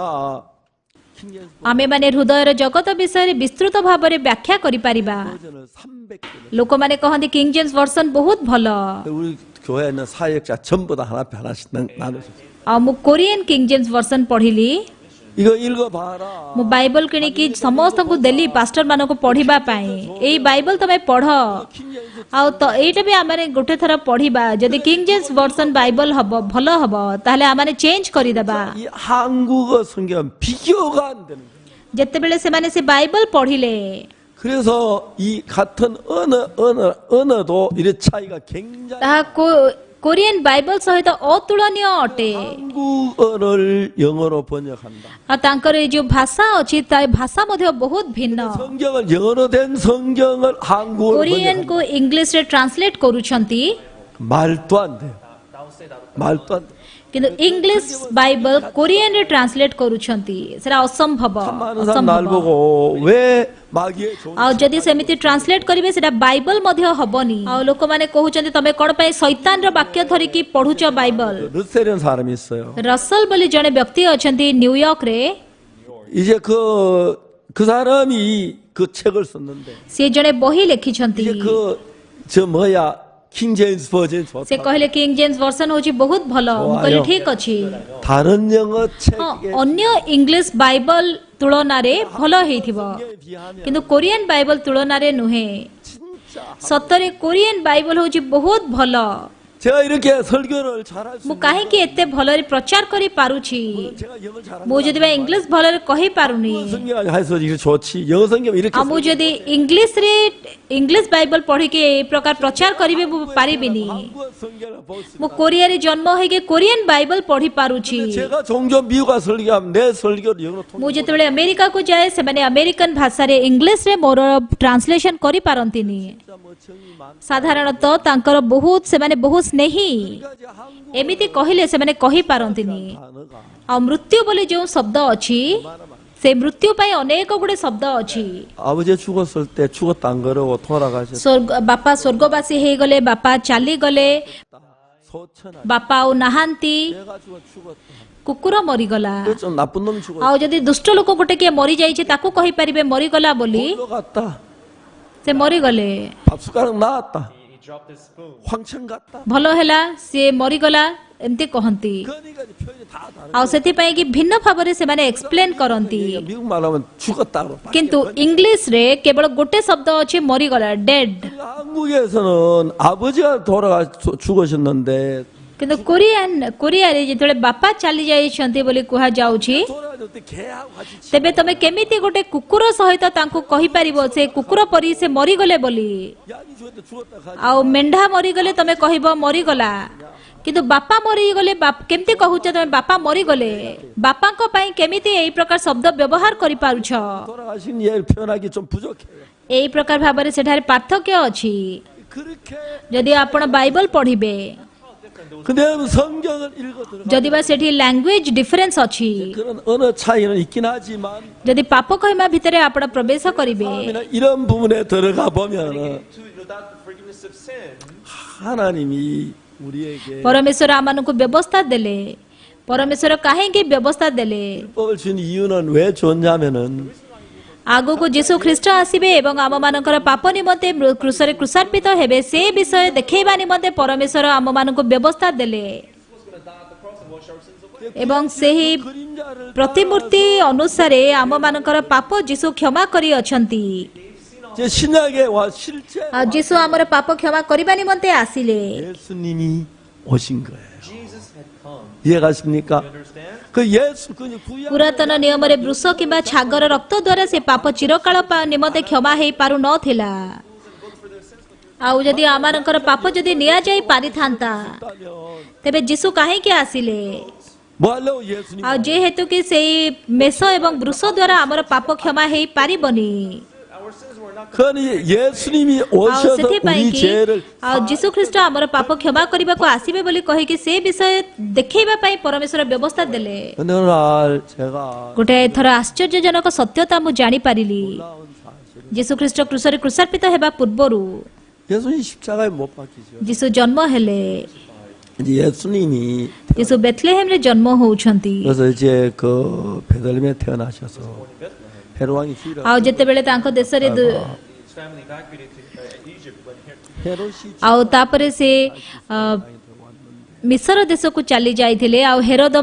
킹제임스 ଆମେମାନେ ହୃଦୟର ଜଗତ ବିଷୟରେ ବିସ୍ତୃତ ଭାବରେ ବ୍ୟାଖ୍ୟା କରିପାରିବା 버전을 300개. ଲୋକମାନେ କହନ୍ତି କିଙ୍ଗ ଜେମ୍ସ ଭର୍ସନ ବହୁତ ଭଲ 우리 교회에 있는 사역자 전부 다 하나씩 나누셨어요. ଆଉ ମୁଁ କୋରିଆନ କିଙ୍ଗ ଜେମ୍ସ ଭର୍ସନ ପଢିଲି 이거 읽어봐라. ମୁଁ ବାଇବଲ କିଣିକି ସମସ୍ତଙ୍କୁ ଦେଲି ପାଷ୍ଟର ମାନଙ୍କୁ ପଢିବା ପାଇଁ ଏଇ ବାଇବଲ ତମେ ପଢ ଆଉ ତ ଏଇଟା ବି ଆମେ ଗୋଟେ ଥର ପଢିବା ଯଦି କିଙ୍ଗ ଜେମ୍ସ ଭର୍ସନ ବାଇବଲ ହବ ଭଲ ହବ ତାହେଲେ ଆମେ ଚେଞ୍ଜ କରିଦେବା 이 한국어 성경 비교가 안 되는 거예요. ଯେତେବେଳେ ସେମାନେ ସେ ବାଇବଲ ପଢିଲେ 그래서 이 같은 언어도 이런 차이가 굉장히 ତାହା କୋରିଆନ ବାଇବଲ ସହିତ ଅତୁଳନୀୟ ଅଟେ 한국어를 영어로 번역한다. ଆଉ ତାଙ୍କର ଏଇ ଯୋଉ ଭାଷା ଅଛି ତା ଭାଷା ମଧ୍ୟ ବହୁତ ଭିନ୍ନ 성경을 영어로 된 성경을 한국어로 କୋରିଆନକୁ 번역한다. ଇଂଲିଶରେ ଟ୍ରାନ୍ସଲେଟ କରୁଛନ୍ତି 말도 안 돼요. thou say that 말도 안 돼. କିନ୍ତୁ ଇଂଲିଶ ବାଇବଲ କୋରିଆନରେ ଟ୍ରାନ୍ସଲେଟ କରୁଛନ୍ତି ସେଟା ଅସମ୍ଭବ 많은 사람 날 ଅସମ୍ଭବ 보고 왜 마귀의 종 ଆଉ ଯଦି ସେମିତି ଟ୍ରାନ୍ସଲେଟ କରିବେ ସେଟା ବାଇବଲ ମଧ୍ୟ ହବନି ଆଉ ଲୋକମାନେ କହୁଛନ୍ତି ତମେ କଣ ପାଇଁ ଶୈତାନର ବାକ୍ୟ ଧରିକି ପଢୁଛ ବାଇବଲ 르세리언 사람이 있어요. ରସଲ ବୋଲି ଜଣେ ବ୍ୟକ୍ତି ଅଛନ୍ତି ନ୍ୟୁୟର୍କରେ 이제 그 사람이 그 책을 썼는데 ସିଏ ଜଣେ ବହି ଲେଖିଛନ୍ତି 이제 저 뭐야 킹 제임스 버전 ସେ 좋다. କହିଲେ କିଙ୍ଗ ଜେମ୍ସ ଭର୍ସନ ହଉଛି ବହୁତ ଭଲ ମୁଁ କହିଲି ଠିକ ଅଛି 다른 영어 ହଁ 책에 ଅନ୍ୟ ଇଂଲିଶ ବାଇବଲ ତୁଳନାରେ ଭଲ ହେଇଥିବ 비하면 କିନ୍ତୁ କୋରିଆନ ବାଇବଲ ତୁଳନାରେ ନୁହେଁ 진짜 ସତରେ କୋରିଆନ ବାଇବଲ ହଉଛି ବହୁତ ଭଲ 제가 이렇게 설교를 잘할 수 ମୁଁ କାହିଁକି ଏତେ ଭଲରେ ପ୍ରଚାର କରିପାରୁଛି 제가 영어 잘하는 ମୁଁ ଯଦି ବା ଇଂଲିଶ ଭଲରେ କହିପାରୁନି 성경 해서 이렇게 좋지. 영어 성경 이렇게 ଆଉ ମୁଁ ଯଦି ଇଂଲିଶରେ ଇଂଲିଶ ବାଇବଲ ପଢିକି ଏଇ ପ୍ରକାର ପ୍ରଚାର କରିବି ମୁଁ ପାରିବିନି 한국 성경을 볼 수. ମୁଁ କୋରିଆରେ ଜନ୍ମ ହେଇକି କୋରିଆନ ବାଇବଲ ପଢି ପାରୁଛି 제가 종종 미국 가서 설교하면 내 설교를 영어로 ମୁଁ 통역. ଯେତେବେଳେ ଆମେରିକାକୁ ଯାଏ ସେମାନେ ଆମେରିକାନ ଭାଷାରେ ଇଂଲିଶରେ ମୋର ଟ୍ରାନ୍ସଲେସନ କରିପାରନ୍ତିନି 진짜 뭐 정이 많. ସାଧାରଣତଃ ତାଙ୍କର ସେମାନେ ବହୁତ ସ୍ନେହୀ 그러니까 한국 ଏମିତି କହିଲେ ସେମାନେ କହିପାରନ୍ତିନି 단어가 ଆଉ ମୃତ୍ୟୁ ବୋଲି ଯେଉଁ ଶବ୍ଦ ଅଛି ସେ ମୃତ୍ୟୁ ପାଇଁ ଅନେକ ଗୁଡେ ଶବ୍ଦ ଅଛି 아버지 죽었을 때 죽었다는 거라고 돌아가셨다. ବାପା ସ୍ୱର୍ଗବାସୀ ହେଇଗଲେ ବାପା ଚାଲିଗଲେ 소천하. ବାପା ଆଉ ନାହାନ୍ତି 내가 죽었다. କୁକୁର ମରିଗଲା 그좀 나쁜 놈 죽었다. ଆଉ ଯଦି ଦୁଷ୍ଟ ଲୋକ ଗୋଟେ କିଏ ମରିଯାଇଛି ତାକୁ କହିପାରିବେ ମରିଗଲା ବୋଲି 홀로 갔다. ସେ ମରିଗଲେ 밥숟가락 나왔다. He dropped his spoon. 황천 갔다. ଭଲ ହେଲା ସିଏ ମରିଗଲା ଏମିତି କହନ୍ତି 그러니까 이제 표현이 다 다르. ଆଉ ସେଥିପାଇଁ କି ଭିନ୍ନ ଭାବରେ ସେମାନେ ଏକ୍ସପ୍ଲେନ କରନ୍ତି 미국 말하면 죽었다고. କିନ୍ତୁ ଇଂଲିଶରେ କେବଳ ଗୋଟେ ଶବ୍ଦ ଅଛି ମରିଗଲା ଡେଡ୍ 한국에서는 아버지가 죽으셨는데 କିନ୍ତୁ କୋରିଆରେ ଯେତେବେଳେ ବାପା ଚାଲି ଯାଇଛନ୍ତି ବୋଲି କୁହାଯାଉଛି 돌아가실 때 개하고 같이 ତେବେ ତମେ କେମିତି ଗୋଟେ କୁକୁର ସହିତ ତାଙ୍କୁ କହିପାରିବ ସେ କୁକୁର ପରି ସେ ମରିଗଲେ ବୋଲି 양이 죽었다 가지. ଆଉ ମେଣ୍ଢା ମରିଗଲେ ତମେ କହିବ ମରିଗଲା କିନ୍ତୁ ବାପା ମରିଗଲେ କେମିତି କହୁଛ ତମେ ବାପା ମରିଗଲେ ବାପାଙ୍କ ପାଇଁ କେମିତି ଏଇ ପ୍ରକାର ଶବ୍ଦ ବ୍ୟବହାର କରିପାରୁଛ 돌아가신 예를 표현하기 좀 부족해요. ଏଇ ପ୍ରକାର ଭାବରେ ସେଠାରେ ପାର୍ଥକ୍ୟ ଅଛି 그렇게 ଯଦି ଆପଣ ବାଇବଲ ପଢିବେ 근데 성경을 읽어 들어가 ଯଦି ବା ସେଠି ଲାଙ୍ଗୁଏଜ ଡିଫରେନ୍ସ ଅଛି 그런 언어 차이는 있긴 하지만 ଯଦି ପାପ କହିବା ଭିତରେ ଆପଣ ପ୍ରବେଶ କରିବେ 이런 부분에 들어가 보면 Without the forgiveness of sin, 하나님이 우리에게 ପରମେଶ୍ୱର ଆମମାନଙ୍କୁ ବ୍ୟବସ୍ଥା ଦେଲେ ପରମେଶ୍ୱର କାହିଁକି ବ୍ୟବସ୍ଥା ଦେଲେ 법을 준 이유는 왜 줬냐면은 ଆଗକୁ ଯୀଶୁ ଖ୍ରୀଷ୍ଟ ଆସିବେ ଏବଂ ଆମମାନଙ୍କର ପାପ ନିମନ୍ତେ କ୍ରୁଶରେ କୃଷାର୍ପିତ ହେବେ ସେ ବିଷୟ ଦେଖେଇବା ନିମନ୍ତେ ପରମେଶ୍ୱର ଆମମାନଙ୍କୁ ବ୍ୟବସ୍ଥା ଦେଲେ ଏବଂ ସେହି 그림자를 ପ୍ରତିମୂର୍ତ୍ତି ଅନୁସାରେ ଆମମାନଙ୍କର ପାପ ଯୀଶୁ କ୍ଷମା କରିଅଛନ୍ତି 제 신약에 와 실제 ଆଉ ଯୀଶୁ ଆମର ପାପ କ୍ଷମା କରିବା ନିମନ୍ତେ ଆସିଲେ 예수님이 오신 거예요. Jesus had come. 이해가십니까? You understand? 그 예수 그 구약 ପୁରାତନ ନିୟମରେ ବୃଷ କିମ୍ବା ଛାଗର ରକ୍ତ ଦ୍ୱାରା ସେ ପାପ ଚିରକାଳ ନିମନ୍ତେ କ୍ଷମା ହେଇପାରୁ ନଥିଲା ଆଉ ଯଦି ଆମମାନଙ୍କର ପାପ ଯଦି ନିଆଯାଇ ପାରିଥାନ୍ତା ତେବେ ଯୀଶୁ କାହିଁକି ଆସିଲେ 뭐 하려고 예수님 ଆଉ ଯେହେତୁ କି ସେଇ ମେଷ ଏବଂ ବୃଷ ଦ୍ୱାରା ଆମର ପାପ କ୍ଷମା ହେଇପାରିବନି Our sins were not 그러니 예수님이 ଆଉ 오셔서 ସେଥିପାଇଁ 우리 କି 죄를 ଆଉ ଯୀଶୁ ଖ୍ରୀଷ୍ଟ ଆମର ପାପ କ୍ଷମା କରିବାକୁ ଆସିବେ ବୋଲି କହିକି ସେ ବିଷୟ ଦେଖେଇବା ପାଇଁ ପରମେଶ୍ୱର ବ୍ୟବସ୍ଥା ଦେଲେ 어느 날 제가 ଗୋଟେ ଏଥର ଆଶ୍ଚର୍ଯ୍ୟଜନକ ସତ୍ୟତା ମୁଁ ଜାଣିପାରିଲି 놀라운 사실 ଯୀଶୁ ଖ୍ରୀଷ୍ଟ କ୍ରୁଶରେ କୃଷାର୍ପିତ ହେବା ପୂର୍ବରୁ 예수님 십자가에 못 박히죠. ଯୀଶୁ ଜନ୍ମ ହେଲେ 이제 예수님이 ଯୀଶୁ ବେଥଲେହେମରେ ଜନ୍ମ ହଉଛନ୍ତି 그래서 이제 그 베들레헴에 태어나셔서 헤로왕이 죽이라고 ଆଉ ଯେତେବେଳେ ତାଙ୍କ ଦେଶରେ his family evacuated to Egypt when 헤롯이 ଆଉ ତାପରେ ସେ ମିଶର ଦେଶକୁ ଚାଲି ଯାଇଥିଲେ ଆଉ ହେରୋଦ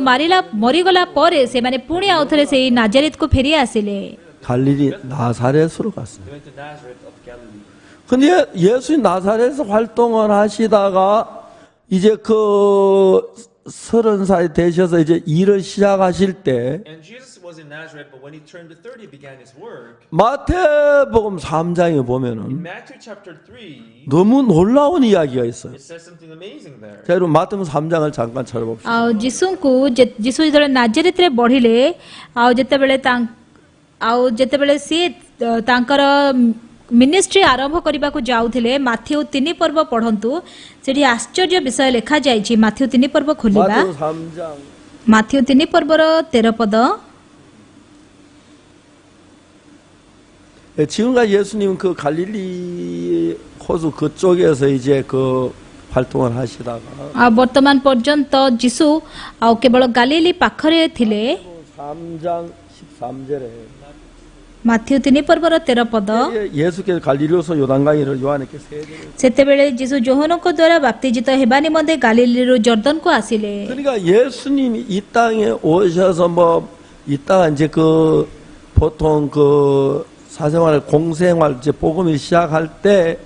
ମରିଗଲା ପରେ ସେମାନେ ପୁଣି ଆଉଥରେ ସେଇ ନାଜାରିତକୁ ଫେରି ଆସିଲେ 갈릴리 나사렛으로 갔어요. they went to Nazareth of Galilee. 근데 예수님 나사렛에서 활동을 하시다가 이제 그 30살 되셔서 이제 일을 시작하실 때 And Jesus was in Nazareth, but when he turned to 30, began his work. 마태복음 3장에 In 보면은 Matthew chapter 3, 너무 놀라운 이야기가 있어요. it says something amazing there. 자, 여러분 마태복음 3장을 잠깐 찾아봅시다. ଆଉ ଯୀଶୁଙ୍କୁ ଯୀଶୁ ଯେତେବେଳେ ନାଜାରିତରେ ବଢିଲେ ଆଉ ଯେତେବେଳେ ସିଏ ତାଙ୍କର ମିନିଷ୍ଟ୍ରି ଆରମ୍ଭ କରିବାକୁ ଯାଉଥିଲେ ମାଥ୍ୟୁ 3 ପର୍ବ ପଢନ୍ତୁ ସେଠି ଆଶ୍ଚର୍ଯ୍ୟ ବିଷୟ ଲେଖାଯାଇଛି ମାଥ୍ୟୁ 3 ପର୍ବ ଖୋଲିବା 마태복음 3장 ମାଥ୍ୟୁ 3 ପର୍ବର 13 ପଦ 지금까지 예수님 그 갈릴리 호수 그쪽에서 이제 그 활동을 하시다가 ଆଉ ବର୍ତ୍ତମାନ ପର୍ଯ୍ୟନ୍ତ ଯୀଶୁ ଆଉ କେବଳ ଗାଲିଲି ପାଖରେ ଥିଲେ 3장 13절에 ମାଥ୍ୟୁ 3 ପର୍ବର 13 ପଦ 예수께서 갈릴리로서 요단강에를 요한에게 세례를 ସେତେବେଳେ ଯୀଶୁ ଯୋହନଙ୍କ ଦ୍ୱାରା ବାପ୍ତିଜିତ ହେବା ନିମନ୍ତେ ଗାଲିଲିରୁ ଜର୍ଦ୍ଦନକୁ ଆସିଲେ। 그러니까 예수님이 이 땅에 오셔서 뭐 이 땅 이제 그 보통 그 사생활 공생활 이제 복음을 시작할 때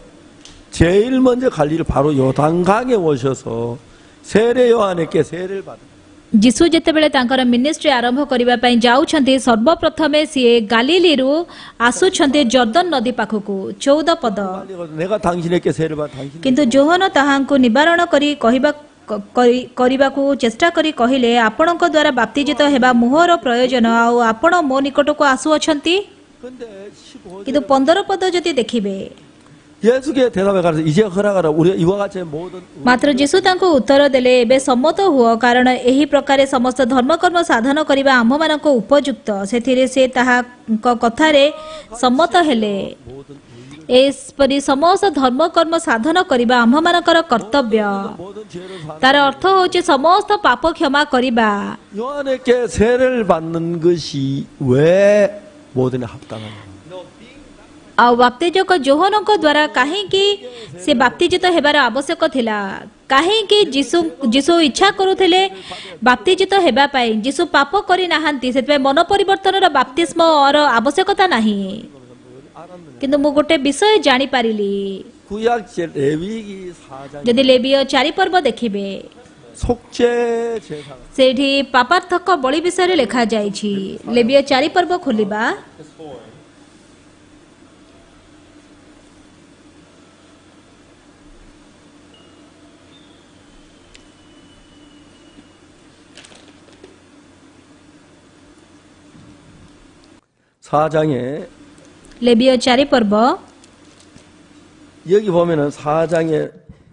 제일 먼저 갈릴리 바로 요단강에 오셔서 세례 요한에게 세례를 받은 ଯୀଶୁ ଯେତେବେଳେ ତାଙ୍କର ମିନିଷ୍ଟ୍ରି ଆରମ୍ଭ କରିବା ପାଇଁ ଯାଉଛନ୍ତି ସର୍ବପ୍ରଥମେ ସିଏ ଗାଲିଲିରୁ ଆସୁଛନ୍ତି ଜର୍ଦ୍ଦନ ନଦୀ ପାଖକୁ 14 ପଦ। 내가 당신에게 세례를 받아 당신 କିନ୍ତୁ ଯୋହନ ତାହାଙ୍କୁ ନିବାରଣ କରିବାକୁ ଚେଷ୍ଟା କରି କହିଲେ ଆପଣଙ୍କ ଦ୍ୱାରା ବାପ୍ତିଜିତ ହେବା ମୁହର ପ୍ରୟୋଜନ ଆଉ ଆପଣ ମୋ ନିକଟକୁ ଆସୁଅଛନ୍ତି। 근데 15절 କିନ୍ତୁ 15 ପଦ ଯଦି ଦେଖିବେ 예수께 대답해 가서 이제 허락하라 우리 이와 같이 모든 ମାତ୍ର ଯୀଶୁ ତାଙ୍କୁ ଉତ୍ତର ଦେଲେ ଏବେ ସମ୍ମତ ହୁଅ କାରଣ ଏହି ପ୍ରକାରେ ସମସ୍ତ ଧର୍ମକର୍ମ ସାଧନ କରିବା ଆମ୍ଭମାନଙ୍କ ଉପଯୁକ୍ତ। ସେଥିରେ ସେ ତାହାଙ୍କ କଥାରେ ସମ୍ମତ ହେଲେ। ଏପରି ସମସ୍ତ ଧର୍ମକର୍ମ ସାଧନ କରିବା ଆମ୍ଭମାନଙ୍କର କର୍ତ୍ତବ୍ୟ। 모든 죄를 ତାର ଅର୍ଥ ହେଉଛି ସମସ୍ତ ପାପ କ୍ଷମା କରିବା। 요한에게 세례를 받는 것이 왜 모든에 합당하냐? ଆଉ ବାପ୍ତିଜକ ଯୋହନଙ୍କ ଦ୍ୱାରା କାହିଁକି ସେ ବାପ୍ତିଜିତ ହେବାର ଆବଶ୍ୟକ ଥିଲା? କାହିଁକି ଯୀଶୁ ଇଚ୍ଛା କରୁଥିଲେ ବାପ୍ତିଜିତ ହେବା ପାଇଁ? ଯୀଶୁ ପାପ କରିନାହାନ୍ତି, ସେଥିପାଇଁ ମନ ପରିବର୍ତ୍ତନର ବାପ୍ତିସ୍ମର ଆବଶ୍ୟକତା ନାହିଁ। କିନ୍ତୁ ମୁଁ ଗୋଟେ ବିଷୟ ଜାଣିପାରିଲି, 구약 레위기 4장 ଯଦି ଲେବିୟ 4 ପର୍ବ ଦେଖିବେ 속죄 제사 ସେଇଠି ପାପାର୍ଥକ ବଳି ବିଷୟରେ ଲେଖାଯାଇଛି। ଲେବିୟ 4 ପର୍ବ ଖୋଲିବା 사장에 ଲେବିୟ 4 ପର୍ବ 여기 보면은 사장에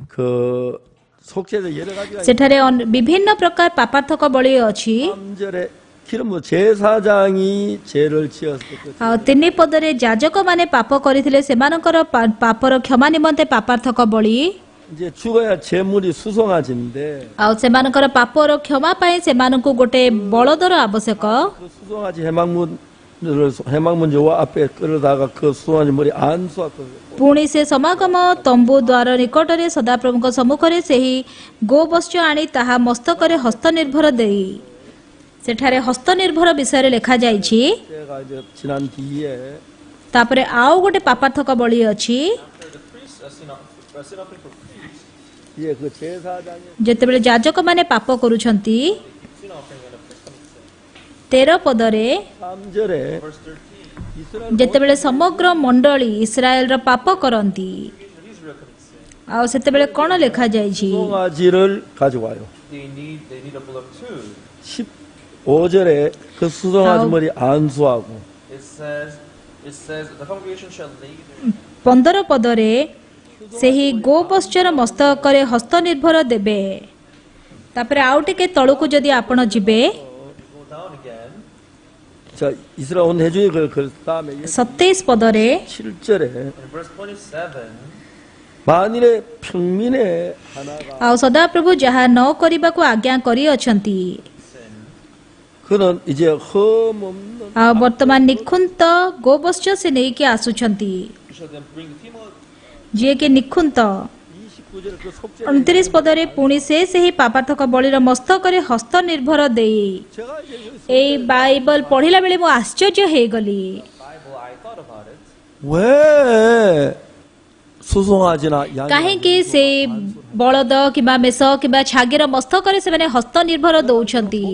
그 속죄제 여러 가지가 ସେଠାରେ ବିଭିନ୍ନ ପ୍ରକାର ପାପାର୍ଥକ ବଳି ଅଛି। 3절에 기름 제사장이 죄를 지었을 때 ଆଉ 3 ପଦରେ ଯାଜକମାନେ ପାପ କରିଥିଲେ ସେମାନଙ୍କର ପାପର କ୍ଷମା ନିମନ୍ତେ ପାପାର୍ଥକ ବଳି 이제 죽어야 제물이 수송아지인데 ଆଉ ସେମାନଙ୍କର ପାପର କ୍ଷମା ପାଇଁ ସେମାନଙ୍କୁ ଗୋଟେ ବଳଦର ଆବଶ୍ୟକ। 그 수송아지 해망문 요 앞에 끌어다가 그 수송아지 머리 안수하고 ପୁଣି ସେ ସମାଗମ ତମ୍ବୁ ଦ୍ୱାର ନିକଟରେ ସଦାପ୍ରଭୁଙ୍କ ସମ୍ମୁଖରେ ସେହି ଗୋବତ୍ସ ଆଣି ତାହା ମସ୍ତକରେ ହସ୍ତ ନିର୍ଭର ଦେଇ ସେଠାରେ ହସ୍ତ ନିର୍ଭର ବିଷୟରେ ଲେଖାଯାଇଛି। 제가 이제 지난 뒤에 ତାପରେ ଆଉ ଗୋଟେ ପାପାର୍ଥକ ବଳି ଅଛି। 예, 그 제사장이 ଯେତେବେଳେ ଯାଜକମାନେ ପାପ କରୁଛନ୍ତି 13 ପଦରେ 3절에 이스라엘 ଯେତେବେଳେ ସମଗ୍ର ମଣ୍ଡଳୀ ଇସ୍ରାଏଲର ପାପ କରନ୍ତି ଆଉ ସେତେବେଳେ କ'ଣ ଲେଖାଯାଇଛି? 수송아지를 가져와요. They need a bull of two. 15절에 그 수송아지 아우. 머리 안수하고 It says the congregation shall lay their 15 ପଦରେ ସେହି ଗୋବତ୍ସର ମସ୍ତକରେ ହସ୍ତ ନିର୍ଭର ଦେବେ। ତାପରେ ଆଉ ଟିକେ ତଳକୁ ଯଦି ଆପଣ ଯିବେ go down again. 자 이스라엘 온 해주의 그 다음에 27 ପଦରେ 7절에 In verse 27, 만일에 평민의 하나가 ଆଉ ସଦାପ୍ରଭୁ ଯାହା ନ କରିବାକୁ ଆଜ୍ଞା କରିଅଛନ୍ତି 그는 이제 흠없는 ଆଉ ବର୍ତ୍ତମାନ ନିଖୁନ୍ତ ଗୋବତ୍ସ ସେ ନେଇକି ଆସୁଛନ୍ତି, you shall then bring the female ଯିଏକି ନିଖୁନ୍ତ। 29절에 그 속죄 29 ପଦରେ ପୁଣି ସେ ସେହି ପାପାର୍ଥକ ବଳିର ମସ୍ତକରେ ହସ୍ତ ନିର୍ଭର ଦେଇ 제가 이제 여기 ଏଇ ବାଇବଲ ପଢିଲା ବେଳେ ମୁଁ ଆଶ୍ଚର୍ଯ୍ୟ ହେଇଗଲି। Bible, I thought about it. 왜 수송아지나 양 କାହିଁକି ସେ ବଳଦ କିମ୍ବା ମେଷ କିମ୍ବା ଛାଗିର ମସ୍ତକରେ ସେମାନେ ହସ୍ତ ନିର୍ଭର ଦଉଛନ୍ତି?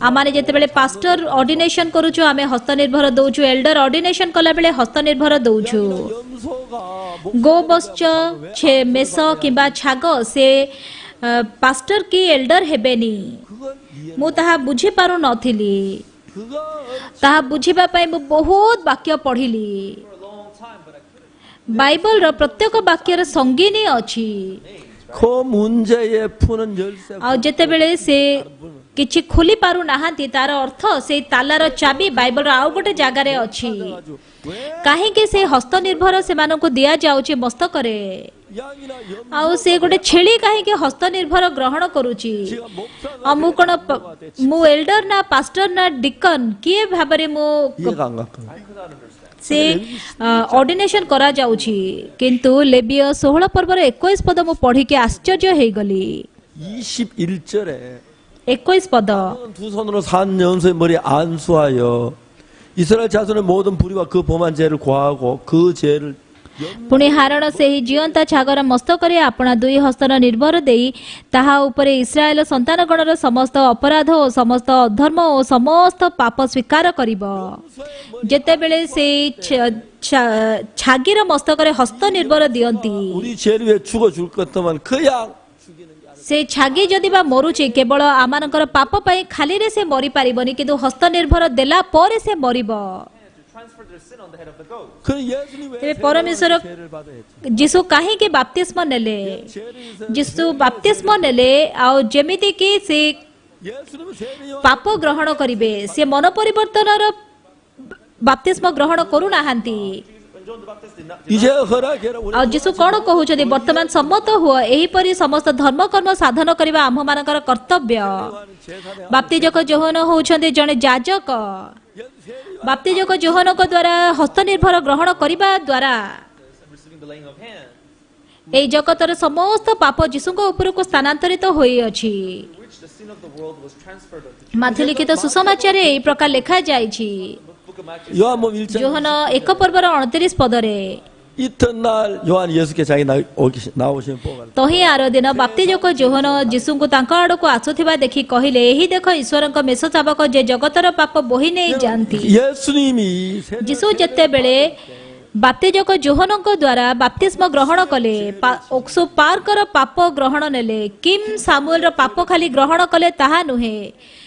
ଆମମାନେ ଯେତେବେଳେ ପାଷ୍ଟର ଅର୍ଡିନେସନ କରୁଛୁ ଆମେ ହସ୍ତ ନିର୍ଭର ଦଉଛୁ, ଏଲ୍ଡର ଅର୍ଡିନେସନ କଲା ବେଳେ ହସ୍ତ ନିର୍ଭର ଦଉଛୁ। 염소가 ଗୋବତ୍ସ ମେଷ କିମ୍ବା ଛାଗ ସେ ପାଷ୍ଟର କି ଏଲ୍ଡର ହେବେନି। 그건 이해 ମୁଁ ତାହା ବୁଝିପାରୁନଥିଲି। 그거 ତାହା ବୁଝିବା ପାଇଁ ମୁଁ ବହୁତ ବାକ୍ୟ ପଢିଲି। ବାଇବଲର ପ୍ରତ୍ୟେକ ବାକ୍ୟର ସଙ୍ଗିନୀ ଅଛି। 그 문제에 푸는 열쇠 ଆଉ ଯେତେବେଳେ ସେ କିଛି ଖୋଲି ପାରୁନାହାନ୍ତି ତାର ଅର୍ଥ ସେଇ ତାଲାର ଚାବି ବାଇବଲର ଆଉ ଗୋଟେ ଜାଗାରେ ଅଛି। 왜 କାହିଁକି ସେ ହସ୍ତ ନିର୍ଭର ସେମାନଙ୍କୁ ଦିଆଯାଉଛି ମସ୍ତକରେ? 양이나 ଆଉ ସେ ଗୋଟେ ଛେଳି କାହିଁକି ହସ୍ତ ନିର୍ଭର ଗ୍ରହଣ କରୁଛି 제가 목사가 ଆଉ ମୁଁ କଣ ମୁଁ ଏଲ୍ଡର ନା ପାଷ୍ଟର ନା ଡିକନ କିଏ ଭାବରେ ମୁଁ 이해가 안 갔거든요. I could not understand. ସେ ଅର୍ଡିନେସନ କରାଯାଉଛି କିନ୍ତୁ ଲେବିୟ 16 ପର୍ବର 21 ପଦ ମୁଁ ପଢିକି ଆଶ୍ଚର୍ଯ୍ୟ ହେଇଗଲି 21절에 21 ପଦ 두 손으로 산 염소의 머리에 안수하여 이스라엘 자손의 모든 불의와 그 범한 죄를 고하고 그 죄를 ପୁଣି ହାରଣ ସେହି ଜିଅନ୍ତା ଛାଗର ମସ୍ତକରେ ଆପଣା ଦୁଇ ହସ୍ତର ନିର୍ଭର ଦେଇ ତାହା ଉପରେ ଇସ୍ରାଏଲ ସନ୍ତାନଗଣର ସମସ୍ତ ଅପରାଧ ଓ ସମସ୍ତ ଅଧର୍ମ ଓ ସମସ୍ତ ପାପ ସ୍ୱୀକାର କରିବ ଯେତେବେଳେ ସେଇ ଛାଗିର ମସ୍ତକରେ ହସ୍ତ ନିର୍ଭର ଦିଅନ୍ତି 우리 죄를 위해 죽어줄 것더만 그냥 ସେ ଛାଗି ଯଦି ବା ମରୁଛି କେବଳ ଆମମାନଙ୍କର ପାପ ପାଇଁ ଖାଲିରେ ସେ ମରିପାରିବନି କିନ୍ତୁ ହସ୍ତ ନିର୍ଭର ଦେଲା ପରେ ସେ ମରିବ To transfer their sin on the head of the goat. 그 예수님 왜 ତେବେ ପରମେଶ୍ୱର 죄를 받아야지? ଯୀଶୁ କାହିଁକି ବାପ୍ତିସ୍ମ ନେଲେ 죄를 ଯୀଶୁ ବାପ୍ତିସ୍ମ ନେଲେ ଆଉ ଯେମିତି କି ସେ 예수님은 죄를 ପାପ ଗ୍ରହଣ କରିବେ ସେ ମନ ପରିବର୍ତ୍ତନର ବାପ୍ତିସ୍ମ ଗ୍ରହଣ କରୁନାହାନ୍ତି When John the Baptist did not 이제 허락해라 우리 ଆଉ ଯୀଶୁ କଣ କହୁଛନ୍ତି ବର୍ତ୍ତମାନ ସମ୍ମତ ହୁଅ ଏହିପରି ସମସ୍ତ ଧର୍ମକର୍ମ ସାଧନ କରିବା ଆମ୍ଭମାନଙ୍କର କର୍ତ୍ତବ୍ୟ 제사에 ବାପ୍ତିଜକ ଯୋହନ ହଉଛନ୍ତି ଜଣେ ଯାଜକ ବାପ୍ତିଜକ ଯୋହନଙ୍କ ଦ୍ୱାରା ହସ୍ତ ନିର୍ଭର ଗ୍ରହଣ କରିବା ଦ୍ୱାରା receiving the laying of hands, ଏହି ଜଗତର ସମସ୍ତ ପାପ ଯୀଶୁଙ୍କ ଉପରକୁ ସ୍ଥାନାନ୍ତରିତ ହୋଇଅଛି which the sin of the world was transferred unto Mathi ଲିଖିତ ସୁସମାଚାରରେ ଏହି ପ୍ରକାର ଲେଖାଯାଇଛି the book of Matthew. 요한복음 1장 ଯୋହନ 1 ପର୍ବର 29 ପଦରେ 이튿날 요한 예수께 자기 나오시면 뽑아 ତହିଁ ଆର ଦିନ ବାପ୍ତିଜକ ଯୋହନ ଯୀଶୁଙ୍କୁ ତାଙ୍କ ଆଡ଼କୁ ଆସୁଥିବା ଦେଖି କହିଲେ ଏହି ଦେଖ ଈଶ୍ୱରଙ୍କ ମେଷ ଶାବକ ଯେ ଜଗତର ପାପ ବୋହି ନେଇ ଯାଆନ୍ତି 예수님이 ଯୀଶୁ ଯେତେବେଳେ ବାପ୍ତିଜକ ଯୋହନଙ୍କ ଦ୍ୱାରା ବାପ୍ତିସ୍ମ ଗ୍ରହଣ କଲେ ଓକ୍ସୁ ପାର୍କର ପାପ ଗ୍ରହଣ ନେଲେ କିମ୍ ସାମୁଏଲର ପାପ ଖାଲି ଗ୍ରହଣ କଲେ ତାହା ନୁହେଁ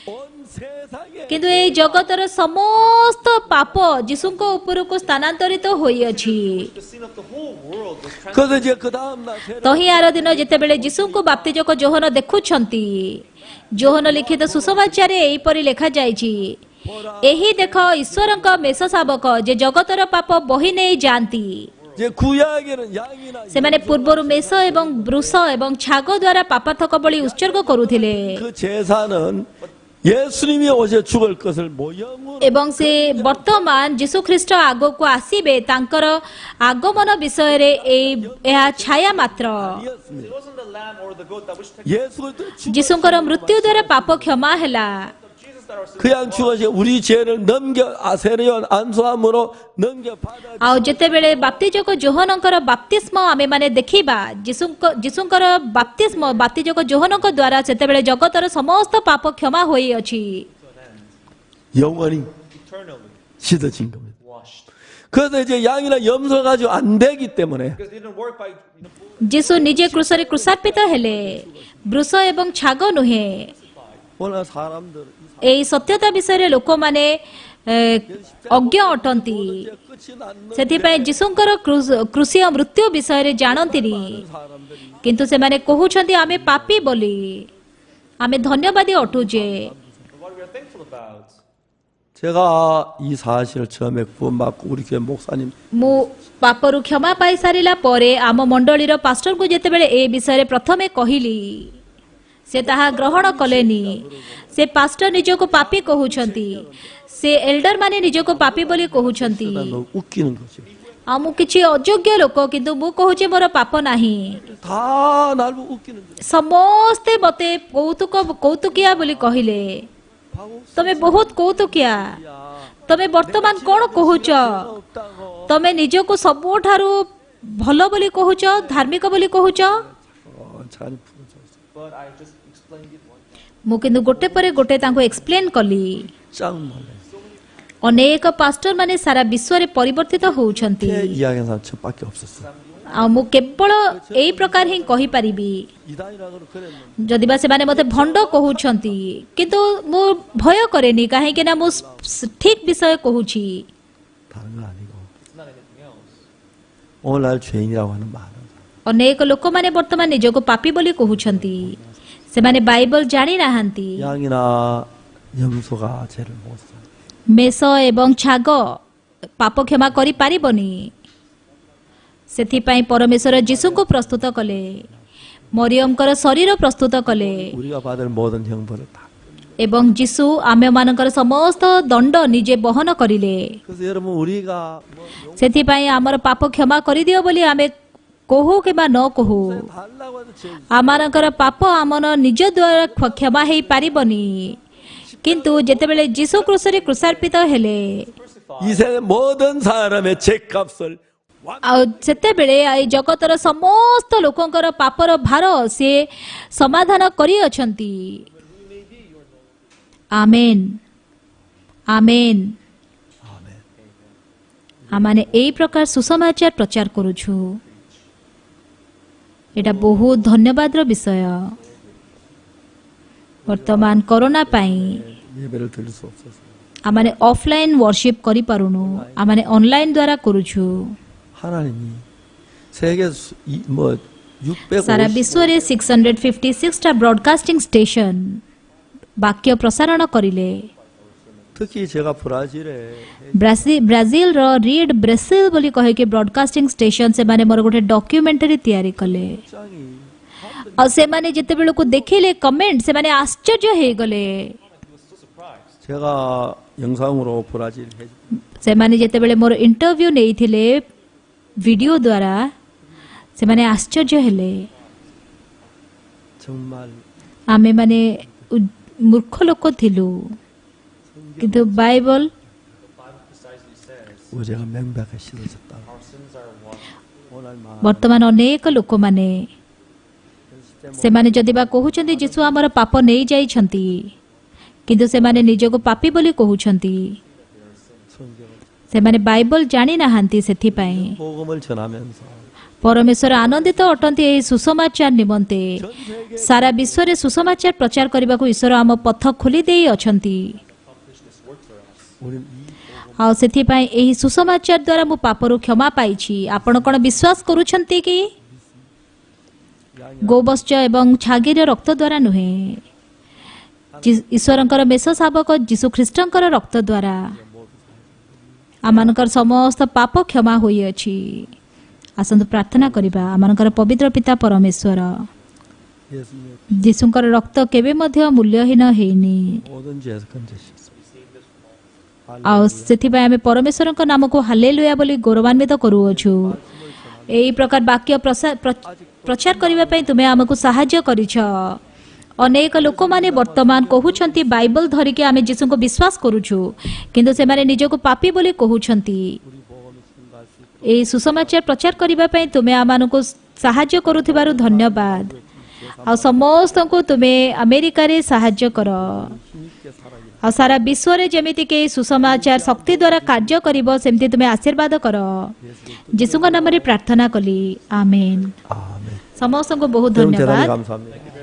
온 세상에 କିନ୍ତୁ ଏହି ଜଗତର ସମସ୍ତ ପାପ ଯୀଶୁଙ୍କ ଉପରକୁ ସ୍ଥାନାନ୍ତରିତ ହୋଇଅଛି The sin of the whole world was transferred. 그래서 이제 그 다음 날 ତହିଁ ଆର ଦିନ ଯେତେବେଳେ ଯୀଶୁଙ୍କୁ ବାପ୍ତିଜକ ଯୋହନ ଦେଖୁଛନ୍ତି ଯୋହନ ଲିଖିତ ସୁସମାଚାରରେ ଏହିପରି ଲେଖାଯାଇଛି ଏହି ଦେଖ ଈଶ୍ୱରଙ୍କ ମେଷ ଶାବକ ଯେ ଜଗତର ପାପ ବୋହି ନେଇ ଯାଆନ୍ତି 이제 구약에는 양이나 ସେମାନେ ପୂର୍ବରୁ ମେଷ ଏବଂ ବୃଷ ଏବଂ ଛାଗ ଦ୍ୱାରା ପାପାଥକ ବଳି ଉତ୍ସର୍ଗ କରୁଥିଲେ 그 제사는 예수님이 오셔 죽을 것을 모형으로 ଏବଂ ସେ ବର୍ତ୍ତମାନ ଯୀଶୁ ଖ୍ରୀଷ୍ଟ ଆଗକୁ ଆସିବେ ତାଙ୍କର ଆଗମନ ବିଷୟରେ ଏହା ଛାୟା ମାତ୍ର It wasn't the lamb or the goat that which took 예수 그리스도 ଯୀଶୁଙ୍କର ମୃତ୍ୟୁ ଦ୍ୱାରା ପାପ କ୍ଷମା ହେଲା Jesus that our sin 그냥 죽어서 우리 죄를 넘겨 세례요한 안수함으로 넘겨 받아 ଆଉ ଯେତେବେଳେ ବାପ୍ତିଜକ ଯୋହନଙ୍କର ବାପ୍ତିସ୍ମ ଆମେମାନେ ଦେଖିବା ଯୀଶୁଙ୍କର ବାପ୍ତିସ୍ମ ବାପ୍ତିଜକ ଯୋହନଙ୍କ ଦ୍ୱାରା ସେତେବେଳେ ଜଗତର ସମସ୍ତ ପାପ କ୍ଷମା ହୋଇଅଛି 영원히 eternally 씻어진 겁니다. washed. 그래서 이제 양이나 염소 가지고 안 되기 때문에 Because they didn't work by ଯୀଶୁ ନିଜେ କୃଷରେ କୃଷାର୍ପିତ ହେଲେ ବୃଷ ଏବଂ ଛାଗ ନୁହେଁ 오늘 사람들 ଏହି ସତ୍ୟତା ବିଷୟରେ ଲୋକମାନେ ଅଜ୍ଞ ଅଟନ୍ତି 끝이 났는 ସେଥିପାଇଁ ଯୀଶୁଙ୍କର କୃଷିୟ ମୃତ୍ୟୁ ବିଷୟରେ ଜାଣନ୍ତିନି 사람들이 କିନ୍ତୁ ସେମାନେ କହୁଛନ୍ତି ଆମେ ପାପୀ ବୋଲି ଆମେ ଧନ୍ୟବାଦୀ ଅଟୁଛେ what we are thankful about. 제가 이 사실을 처음에 구원받고 우리 교회 목사님 ମୁଁ ପାପରୁ କ୍ଷମା ପାଇସାରିଲା ପରେ ଆମ ମଣ୍ଡଳୀର ପାଷ୍ଟରଙ୍କୁ ଯେତେବେଳେ ଏ ବିଷୟରେ ପ୍ରଥମେ କହିଲି ସେ ତାହା ଗ୍ରହଣ କଲେନି ସେ ପାଷ୍ଟର ନିଜକୁ ପାପୀ କହୁଛନ୍ତି ସେ ଏଲ୍ଡର ମାନେ ନିଜକୁ ପାପୀ ବୋଲି କହୁଛନ୍ତି 너 웃기는 거죠. ଆଉ ମୁଁ କିଛି ଅଯୋଗ୍ୟ ଲୋକ କିନ୍ତୁ ମୁଁ କହୁଛି ମୋର ପାପ ନାହିଁ 다 나를 웃기는 거죠. ସମସ୍ତେ ମୋତେ କୌତୁକିଆ ବୋଲି କହିଲେ ତମେ ବହୁତ କୌତୁକିଆ ତମେ ବର୍ତ୍ତମାନ କଣ କହୁଛ 없다고. ତମେ ନିଜକୁ ସବୁଠାରୁ ଭଲ ବୋଲି କହୁଛ ଧାର୍ମିକ ବୋଲି କହୁଛ 잘 풀어줘. But I just explained it one time. ମୁଁ କିନ୍ତୁ ଗୋଟେ ପରେ ଗୋଟେ ତାଙ୍କୁ ଏକ୍ସପ୍ଲେନ କଲି 짱 놀래. ଅନେକ ପାଷ୍ଟର ମାନେ ସାରା ବିଶ୍ୱରେ ପରିବର୍ତ୍ତିତ ହଉଛନ୍ତି 이야기하는 사람 저밖에 없었어. ଆଉ ମୁଁ କେବଳ ଏଇ ପ୍ରକାର ହିଁ କହିପାରିବି 이단이라고 그랬는데 ଯଦିବା ସେମାନେ ମୋତେ ଭଣ୍ଡ କହୁଛନ୍ତି କିନ୍ତୁ ମୁଁ ଭୟ କରେନି କାହିଁକି ନା ମୁଁ ଠିକ ବିଷୟ କହୁଛି 다른 건 아니고 It's not anything else. 오늘날 죄인이라고 하는 많은 사람. ଅନେକ ଲୋକମାନେ ବର୍ତ୍ତମାନ ନିଜକୁ ପାପୀ ବୋଲି କହୁଛନ୍ତି ସେମାନେ ବାଇବଲ ଜାଣିନାହାନ୍ତି 양이나 염소가 죄를 못 사. ମେଷ ଏବଂ ଛାଗ ପାପ କ୍ଷମା କରିପାରିବନି ସେଥିପାଇଁ ପରମେଶ୍ୱର ଯୀଶୁଙ୍କୁ ପ୍ରସ୍ତୁତ କଲେ, ମରିୟମଙ୍କର ଶରୀର ପ୍ରସ୍ତୁତ କଲେ 우리가 받을 모든 형벌을 다. ଏବଂ ଯୀଶୁ ଆମମାନଙ୍କର ସମସ୍ତ ଦଣ୍ଡ ନିଜେ ବହନ କରିଲେ। 그래서 여러분 우리가 ସେଥିପାଇଁ ଆମର ପାପ କ୍ଷମା କରିଦିଅ ବୋଲି ଆମେ କହୁ କିମ୍ବା ନ କହୁ, 달라고 해도 제 ଆମମାନଙ୍କର ପାପ ଆମର ନିଜ ଦ୍ୱାରା କ୍ଷମା ହେଇପାରିବନି। କିନ୍ତୁ ଯେତେବେଳେ ଯୀଶୁ କ୍ରୁଶରେ କୃଷାର୍ପିତ ହେଲେ 이 세대 모든 사람의 죄값을 ଆଉ ସେତେବେଳେ ଏଇ ଜଗତର ସମସ୍ତ ଲୋକଙ୍କର ପାପର ଭାର ସେ ସମାଧାନ କରିଅଛନ୍ତି। ଆମେନ୍ ଆମେନ୍। ଆମେ ଏଇ ପ୍ରକାର ସୁସମାଚାର ପ୍ରଚାର କରୁଛୁ। ଏଇଟା ବହୁତ ଧନ୍ୟବାଦର ବିଷୟ। ବର୍ତ୍ତମାନ କରୋନା ପାଇଁ 예배를 드릴 수 없어서 ଆମେ ଅଫଲାଇନ୍ ୱର୍ସିପ୍ କରିପାରୁନୁ, ଆମେ ଅନଲାଇନ୍ ଦ୍ୱାରା କରୁଛୁ। 하나님이 세계 뭐 ସାରା 650 ବିଶ୍ୱରେ 656ଟା ବ୍ରଡକାଷ୍ଟିଂ ଷ୍ଟେସନ ବାକ୍ୟ ପ୍ରସାରଣ କରିଲେ। 특히 제가 브라질에 ବ୍ରାଜିଲର ରିଡ୍ ବ୍ରେସିଲ ବୋଲି କହିକି ବ୍ରଡକାଷ୍ଟିଂ ଷ୍ଟେସନ ସେମାନେ ମୋର ଗୋଟେ ଡକ୍ୟୁମେଣ୍ଟାରୀ ତିଆରି କଲେ। 장이 ଆଉ ସେମାନେ ଯେତେବେଳକୁ ଦେଖିଲେ କମେଣ୍ଟ, ସେମାନେ ଆଶ୍ଚର୍ଯ୍ୟ ହେଇଗଲେ। 제가 영상으로 브라질 해 ସେମାନେ ଯେତେବେଳେ ମୋର ଇଣ୍ଟରଭ୍ୟୁ ନେଇଥିଲେ ଭିଡିଓ ଦ୍ୱାରା, ସେମାନେ ଆଶ୍ଚର୍ଯ୍ୟ ହେଲେ। 정말 ଆମେମାନେ ମୂର୍ଖ ଲୋକ ଥିଲୁ, କିନ୍ତୁ ବାଇବଲ 우리가 명백하게 씻어졌다. 오늘만 ବର୍ତ୍ତମାନ ଅନେକ ଲୋକମାନେ ସେମାନେ ଯଦି ବା କହୁଛନ୍ତି ଯୀଶୁ ଆମର ପାପ ନେଇଯାଇଛନ୍ତି, କିନ୍ତୁ ସେମାନେ ନିଜକୁ ପାପୀ ବୋଲି କହୁଛନ୍ତି। 성경을 ସେମାନେ ବାଇବଲ ଜାଣିନାହାନ୍ତି। ସେଥିପାଇଁ 복음을 전하면서 ପରମେଶ୍ୱର ଆନନ୍ଦିତ ଅଟନ୍ତି ଏହି ସୁସମାଚାର ନିମନ୍ତେ। ସାରା ବିଶ୍ୱରେ ସୁସମାଚାର ପ୍ରଚାର କରିବାକୁ ଈଶ୍ୱର ଆମ ପଥ ଖୋଲି ଦେଇ ଅଛନ୍ତି। 우리는 이 ଆଉ ସେଥିପାଇଁ ଏହି ସୁସମାଚାର ଦ୍ୱାରା ମୁଁ ପାପରୁ କ୍ଷମା ପାଇଛି। ଆପଣ କ'ଣ ବିଶ୍ୱାସ କରୁଛନ୍ତି କି? ଗୋବତ୍ସ ଏବଂ ଛାଗିର ରକ୍ତ ଦ୍ୱାରା ନୁହେଁ, ଈଶ୍ୱରଙ୍କର ମେଷ ଶାବକ ଯୀଶୁ ଖ୍ରୀଷ୍ଟଙ୍କର ରକ୍ତ ଦ୍ୱାରା ଆମମାନଙ୍କର ସମସ୍ତ ପାପ କ୍ଷମା ହୋଇଅଛି। ଆସନ୍ତୁ ପ୍ରାର୍ଥନା କରିବା। ଆମମାନଙ୍କର ପବିତ୍ର ପିତା ପରମେଶ୍ୱର, 예수님의 ଯୀଶୁଙ୍କର ରକ୍ତ କେବେ ମଧ୍ୟ ମୂଲ୍ୟହୀନ ହେଇନି। 모든 죄에서 건져주셨습니다. ଆଉ ସେଥିପାଇଁ ଆମେ ପରମେଶ୍ୱରଙ୍କ ନାମକୁ ହାଲେଲୁୟା ବୋଲି ଗୌରବାନ୍ୱିତ କରୁଅଛୁ। ଏହି ପ୍ରକାର ବାକ୍ୟ ପ୍ରଚାର କରିବା ପାଇଁ ତୁମେ ଆମକୁ ସାହାଯ୍ୟ କରିଛ। ଅନେକ ଲୋକମାନେ ବର୍ତ୍ତମାନ କହୁଛନ୍ତି ବାଇବଲ ଧରିକି ଆମେ ଯୀଶୁଙ୍କୁ ବିଶ୍ୱାସ କରୁଛୁ, କିନ୍ତୁ ସେମାନେ ନିଜକୁ ପାପୀ ବୋଲି କହୁଛନ୍ତି। ଏହି ସୁସମାଚାର ପ୍ରଚାର କରିବା ପାଇଁ ତୁମେ ଆମମାନଙ୍କୁ ସାହାଯ୍ୟ କରୁଥିବାରୁ ଧନ୍ୟବାଦ। ଆଉ ସମସ୍ତଙ୍କୁ ତୁମେ ଆମେରିକାରେ ସାହାଯ୍ୟ କର। ଆଉ ସାରା ବିଶ୍ୱରେ ଯେମିତିକି ସୁସମାଚାର ଶକ୍ତି ଦ୍ୱାରା କାର୍ଯ୍ୟ କରିବ, ସେମିତି ତୁମେ ଆଶୀର୍ବାଦ କର। ଯୀଶୁଙ୍କ ନାମରେ ପ୍ରାର୍ଥନା କଲି, ଆମେନ୍। 아멘. ସମସ୍ତଙ୍କୁ ବହୁତ 여러분 대단히 ଧନ୍ୟବାଦ। 감사합니다.